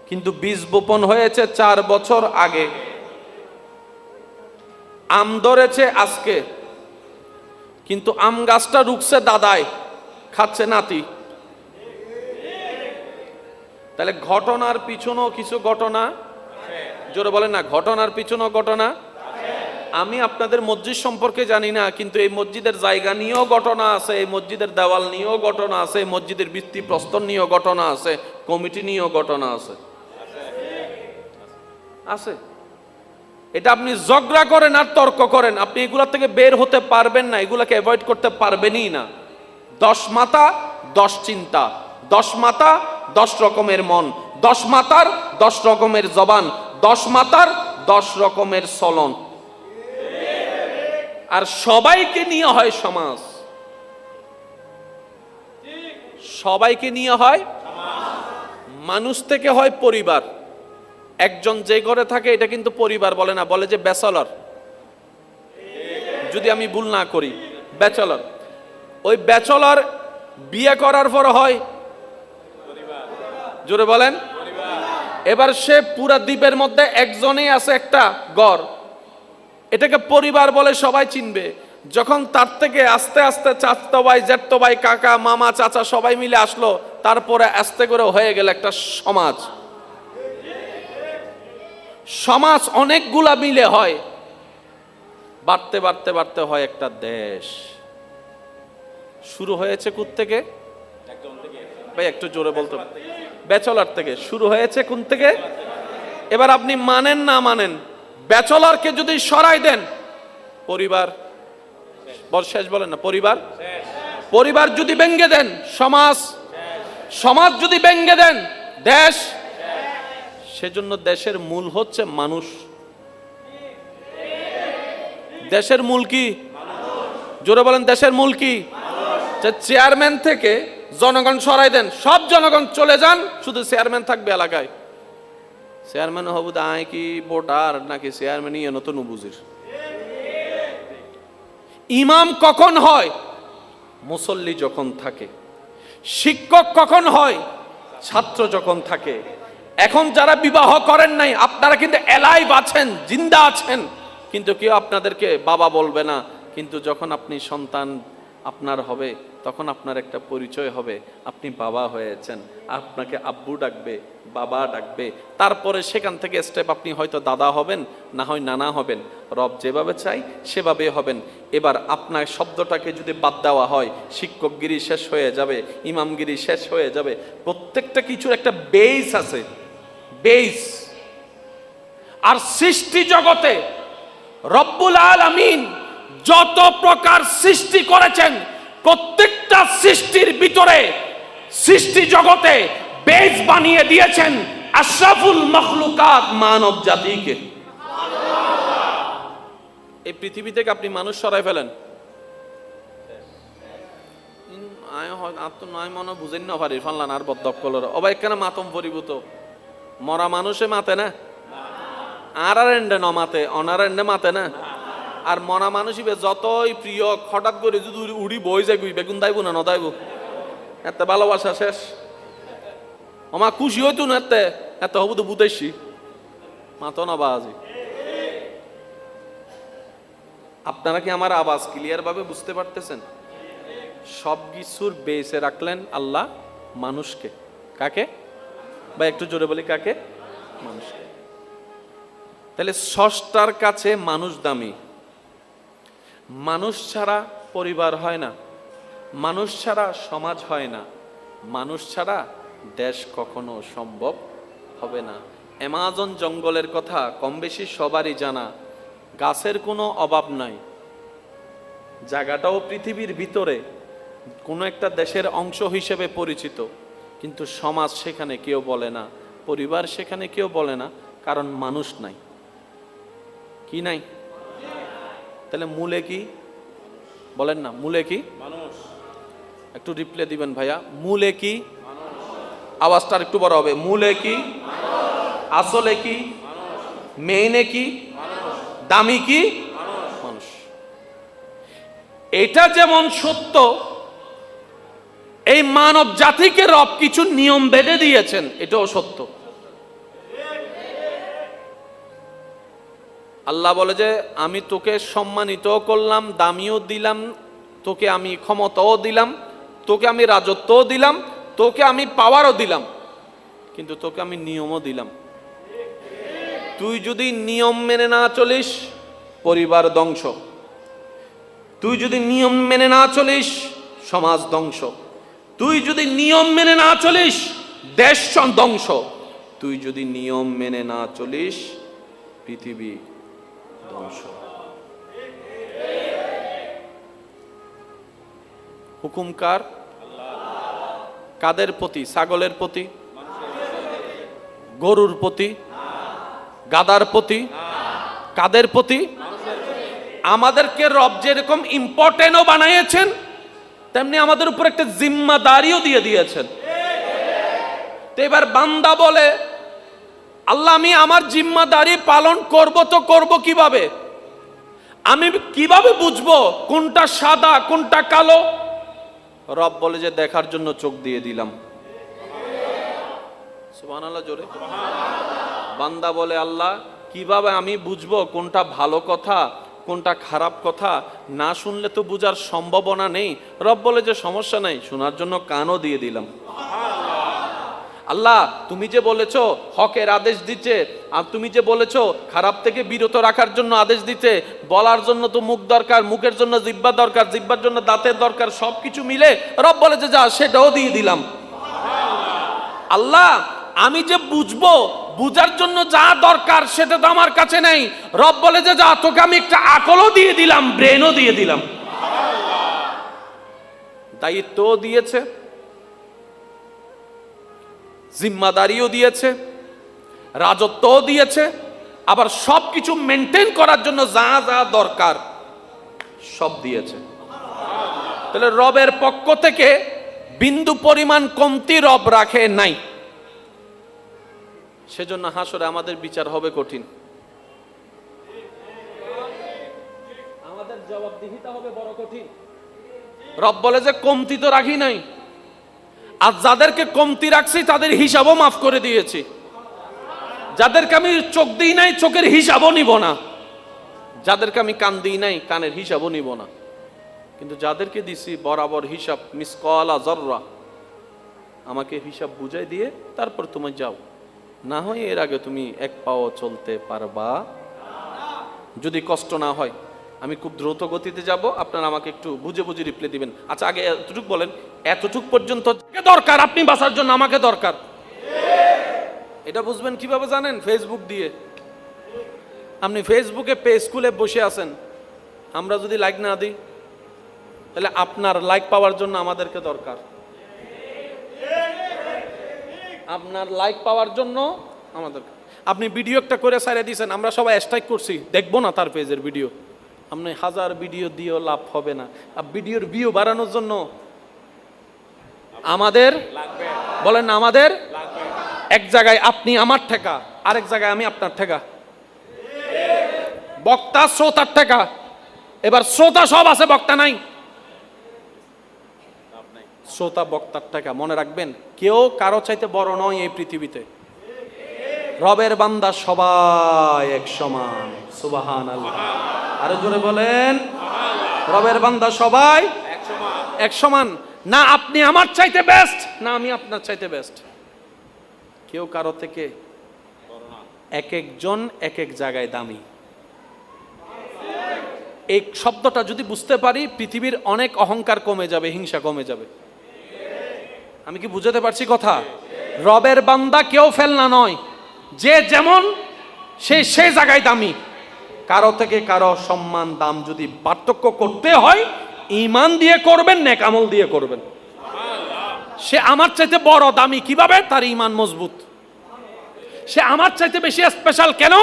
কিন্তু বীজ বপন হয়েছে 4 বছর আগে। আম ধরেছে আজকে, কিন্তু আম গাছটা রুখছে দাদাই, খাচ্ছে নাতি। তাহলে ঘটনার পিছনেও কিছু ঘটনা, জোরে বলেন না, ঘটনার পিছনেও ঘটনা। আমি আপনাদের মসজিদ সম্পর্কে জানি না, কিন্তু এই মসজিদের জায়গা নিয়েও ঘটনা আছে, এই মসজিদের দেওয়াল নিয়েও ঘটনা আছে, এই মসজিদের ভিত্তি প্রস্তর নিয়েও ঘটনা আছে, কমিটি নিয়েও ঘটনা আছে। আছে। এটা আপনি ঝগড়া করেন আর তর্ক করেন, আপনি এগুলা থেকে বের হতে পারবেন না, এগুলাকে অ্যাভয়েড করতে পারবেনই না। 10 মাথা 10 চিন্তা, 10 মাথা 10 রকমের মন, 10 মাথার 10 রকমের জবান, 10 মাথার 10 রকমের চলন। আর সবাইকে নিয়ে হয় সমাজ, সবাইকে নিয়ে হয় মানুষ থেকে হয় পরিবার। একজন যে ঘরে থাকে এটা কিন্তু পরিবার বলে না, বলে যে ব্যাচেলর, যদি আমি ভুল না করি ব্যাচেলর। ওই ব্যাচেলর বিয়ে করার পর হয় জোরে বলেন। এবার সে পুরা দ্বীপের মধ্যে একজনেই আছে একটা ঘর, এটাকে পরিবার বলে, সবাই চিনবে। যখন তার থেকে আস্তে আস্তে চাচতো ভাই, জ্যাঠতো ভাই, কাকা, মামা, চাচা সবাই মিলে আসলো, তারপরে আস্তে করে হয়ে গেল একটা সমাজ। সমাজ অনেকগুলা মিলে হয়, বাড়তে বাড়তে বাড়তে হয় একটা দেশ। শুরু হয়েছে কোথ থেকে ভাই, একটু জোরে বলতে। ব্যাচেলর থেকে শুরু হয়েছে, কোন থেকে? এবার আপনি মানেন না মানেন, ব্যাচেলরকে যদি সরাই দেন পরিবার শেষ, বলেন না পরিবার। পরিবার যদি ভেঙে দেন সমাজ, সমাজ যদি ভেঙে দেন দেশ। সেজন্য দেশের মূল হচ্ছে মানুষ। দেশের মূল কি? জোরে বলেন, দেশের মূল কি? যে চেয়ারম্যান থেকে জনগণ সরাই দেন, সব জনগণ চলে যান, শুধু চেয়ারম্যান থাকবে এলাকায়। চেয়ারম্যান হবু দায় কি ভোটার নাকি চেয়ারম্যানই নতুন বুঝির। ইমাম কখন হয়? মুসল্লি যখন থাকে। শিক্ষক কখন হয়? ছাত্র যখন থাকে। এখন যারা বিবাহ করেন নাই, আপনারা কিন্তু এলাইভ আছেন, জিন্দা আছেন, কিন্তু কেউ আপনাদেরকে বাবা বলবে না। কিন্তু যখন আপনি সন্তান আপনার হবে, তখন আপনার একটা পরিচয় হবে, আপনি বাবা হয়েছেন, আপনাকে আব্বু ডাকবে, বাবা ডাকবে। তারপরে সেখান থেকে স্টেপ, আপনি হয়তো দাদা হবেন, না হয় নানা হবেন। রব যেভাবে চাই সেভাবে হবেন। এবার আপনার শব্দটাকে যদি বাদ দেওয়া হয়, শিক্ষকগিরি শেষ হয়ে যাবে, ইমামগিরি শেষ হয়ে যাবে। প্রত্যেকটা কিছুর একটা বেস আছে, বেস। আর সৃষ্টি জগতে রব্বুল আলামিন যত প্রকার সৃষ্টি করেছেন, প্রত্যেকটা সৃষ্টির ভিতরে সৃষ্টি জগতে বেস বানিয়ে দিয়েছেন আশরাফুল মখলুকাত, মানব জাতিকে। এই পৃথিবী থেকে আপনি মানুষ সরাই ফেলেন, মনে বুঝেন না পারি ফানলান আর বদকলর অবাই কেন মাতম পরিভূত। মরা মানুষে মাতে না, আর এন্ডে ন মাতে, অনার এন্ডে মাতে না। আর মরা মানুষই যতই প্রিয়, হঠাৎ করে যদি উড়ি বই যাই বেগুন দাইব না নদাইব, এত ভালোবাসা শেষ। আমার খুশি হইতো না, এত হবু তো বুঝাইছি মাতো না বাজি। আপনারা কি আমার আওয়াজ ক্লিয়ার ভাবে বুঝতে পারতেছেন? সব কিছুর বেসে রাখলেন আল্লাহ মানুষকে। কাকে বা একটু জোরে বলি, কাকে? মানুষকে। তাহলে স্রষ্টার কাছে মানুষ দামি। মানুষ ছাড়া পরিবার হয় না, মানুষ ছাড়া সমাজ হয় না, মানুষ ছাড়া দেশ কখনো সম্ভব হবে না। অ্যামাজন জঙ্গলের কথা কম বেশি সবারই জানা। গাছের কোনো অভাব নাই, জায়গাটাও পৃথিবীর ভিতরে কোনো একটা দেশের অংশ হিসেবে পরিচিত, কিন্তু সমাজ সেখানে কেউ বলে না, পরিবার সেখানে কেউ বলে না, কারণ মানুষ নাই। কি নাই? তাহলে মূলে কি বলেন না? মূলে কি? মানুষ। একটু রিপ্লে দিবেন ভাইয়া, মূলে কি? আওয়াজটা একটু বড় হবে। মূলে কি? আসলে কি? মেইনে কি? দামি কি? মানুষ। এটা যেমন সত্য, এই মানব জাতিকে রব কিছু নিয়ম বেঁধে দিয়েছেন, এটাও সত্য। আল্লাহ বলে যে আমি তোকে সম্মানিত করলাম, দামিও দিলাম, তোকে আমি ক্ষমতাও দিলাম, তোকে আমি রাজত্বও দিলাম, তোকে আমি পাওয়ারও দিলাম, কিন্তু তোকে আমি নিয়মও দিলাম। তুই যদি নিয়ম মেনে না চলিস, পরিবার ধ্বংস। তুই যদি নিয়ম মেনে না চলিস, সমাজ ধ্বংস। তুই যদি নিয়ম মেনে না চলিস, দেশ ধ্বংস। তুই যদি নিয়ম মেনে না চলিস, পৃথিবী ধ্বংস। হুকুম কার? কাদের প্রতি? ছাগলের প্রতি, গরুর প্রতি, গাদার প্রতি, কাদের প্রতি? আমাদেরকে রব যেরকম ইম্পর্টেন্টও বানিয়েছেন, তেমনি আমাদের উপর একটা জিম্মাদারিও দিয়ে দিয়েছেন। তো এবার বান্দা বলে, আল্লাহ আমি আমার জিম্মাদারি পালন করব, তো করব কিভাবে? আমি কিভাবে বুঝবো কোনটা সাদা কোনটা কালো? রব বলে যে দেখার জন্য চোখ দিয়ে দিলাম। সুবহানাল্লাহ জোরে। বান্দা বলে, আল্লাহ কিভাবে আমি বুঝবো কোনটা ভালো কথা কোনটা খারাপ কথা? না শুনলে তো বুঝার সম্ভাবনা নেই। রব বলে যে সমস্যা নাই, শোনার জন্য কানও দিয়ে দিলাম। আল্লাহ তুমি যে বলেছো হকের আদেশ দিতে, আর তুমি যে বলেছো খারাপ থেকে বিরত রাখার জন্য আদেশ দিতে, বলার জন্য তো মুখ দরকার, মুখের জন্য জিহ্বা দরকার, জিহ্বার জন্য দাঁতের দরকার, সবকিছু মিলে রব বলে যে যা, সেটাও দিয়ে দিলাম। আল্লাহ আমি যে বুঝবো, বুঝার জন্য যা দরকার সেটা তো আমার কাছে নেই। রব বলে যে যা, তোকে আমি একটা আকলও দিয়ে দিলাম, ব্রেনও দিয়ে দিলাম। দায়িত্বও দিয়েছে, জিম্মাদারিও দিয়েছে, রাজত্বও দিয়েছে, আবার সবকিছু মেনটেন করার জন্য যা যা দরকার সব দিয়েছে। তাহলে রবের পক্ষ থেকে বিন্দু পরিমাণ কমতি রব রাখে নাই। সেজন্য হাসরে আমাদের বিচার হবে কঠিন, আমাদের জবাবদিহিতা হবে বড় কঠিন। রব বলে যে কমতি তো রাখি নাই, আর যাদেরকে কমতি রাখছি তাদের হিসাবও মাফ করে দিয়েছি। যাদেরকে আমি চোখ দিই নাই, চোখের হিসাবও নিব না। যাদেরকে আমি কান দিই নাই, কানের হিসাবও নিব না। কিন্তু যাদেরকে দিছি বরাবর হিসাব, মিসকালা যাররা, আমাকে হিসাব বুঝাই দিয়ে তারপর তুমি যাও, না হয় এর আগে তুমি এক পাও চলতে পারবা। যদি কষ্ট না হয়, আমি খুব দ্রুত গতিতে যাব, আপনারা আমাকে একটু বুঝে বুঝে রিপ্লাই দিবেন। আচ্ছা আগে এতটুক বলেন, এতটুক পর্যন্ত দরকার আপনি বাঁচার জন্য, আমাকে দরকার। এটা বুঝবেন কিভাবে জানেন? ফেসবুক দিয়ে। আপনি ফেসবুকে পেজ খুলে বসে আছেন, আমরা যদি লাইক না দিই, তাহলে আপনার লাইক পাওয়ার জন্য আমাদেরকে দরকার। আপনার লাইক পাওয়ার জন্য আমাদের, আপনি ভিডিও একটা করে ছাড়িয়ে দিয়েছেন, আমরা সবাই স্ট্রাইক করছি, দেখবো না তার পেজের ভিডিও। আপনি হাজার ভিডিও দিয়েও লাভ হবে না। ভিডিওর ভিউ বাড়ানোর জন্য আমাদের বলেন না, আমাদের এক জায়গায় আপনি আমার ঠেকা, আরেক জায়গায় আমি আপনার ঠেকা। বক্তা শ্রোতার ঠেকা, এবার শ্রোতা সব আছে, বক্তা নাই। শ্রোতা বক্তার ঠেকা। মনে রাখবেন, কেউ কারো চাইতে বড় নয় এই পৃথিবীতে। রবের বান্দা সবাই এক সমান। সুবহানাল্লাহ, আরো জোরে বলেন। রবের বান্দা সবাই এক সমান। না আপনি আমার চাইতে বেস্ট, না আমি আপনার চাইতে বেস্ট। কেউ কারো থেকে, এক একজন এক এক জায়গায় দামি। এই শব্দটা যদি বুঝতে পারি, পৃথিবীর অনেক অহংকার কমে যাবে, হিংসা কমে যাবে। আমি কি বুঝাতে পারছি কথা? রবের বান্দা কেউ ফেলনা নয়, যে যেমন সে জায়গায় দামি। কারো থেকে কারো সম্মান দাম যদি পার্থক্য করতে হয়, ঈমান দিয়ে করবেন, নেক আমল দিয়ে করবেন। সে আমার চাইতে বড় দামি কিভাবে? তার ঈমান মজবুত। সে আমার চাইতে বেশি স্পেশাল কেন?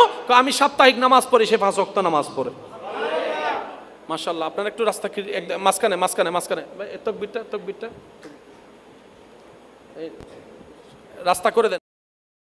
আমি সাপ্তাহিক নামাজ পড়ি, সে 5 ওয়াক্ত নামাজ পড়ে। মাশাআল্লাহ। আপনারা একটু রাস্তা মাঝখানে মাঝখানে মাঝখানে তকবীরটা রাস্তা করে দেন।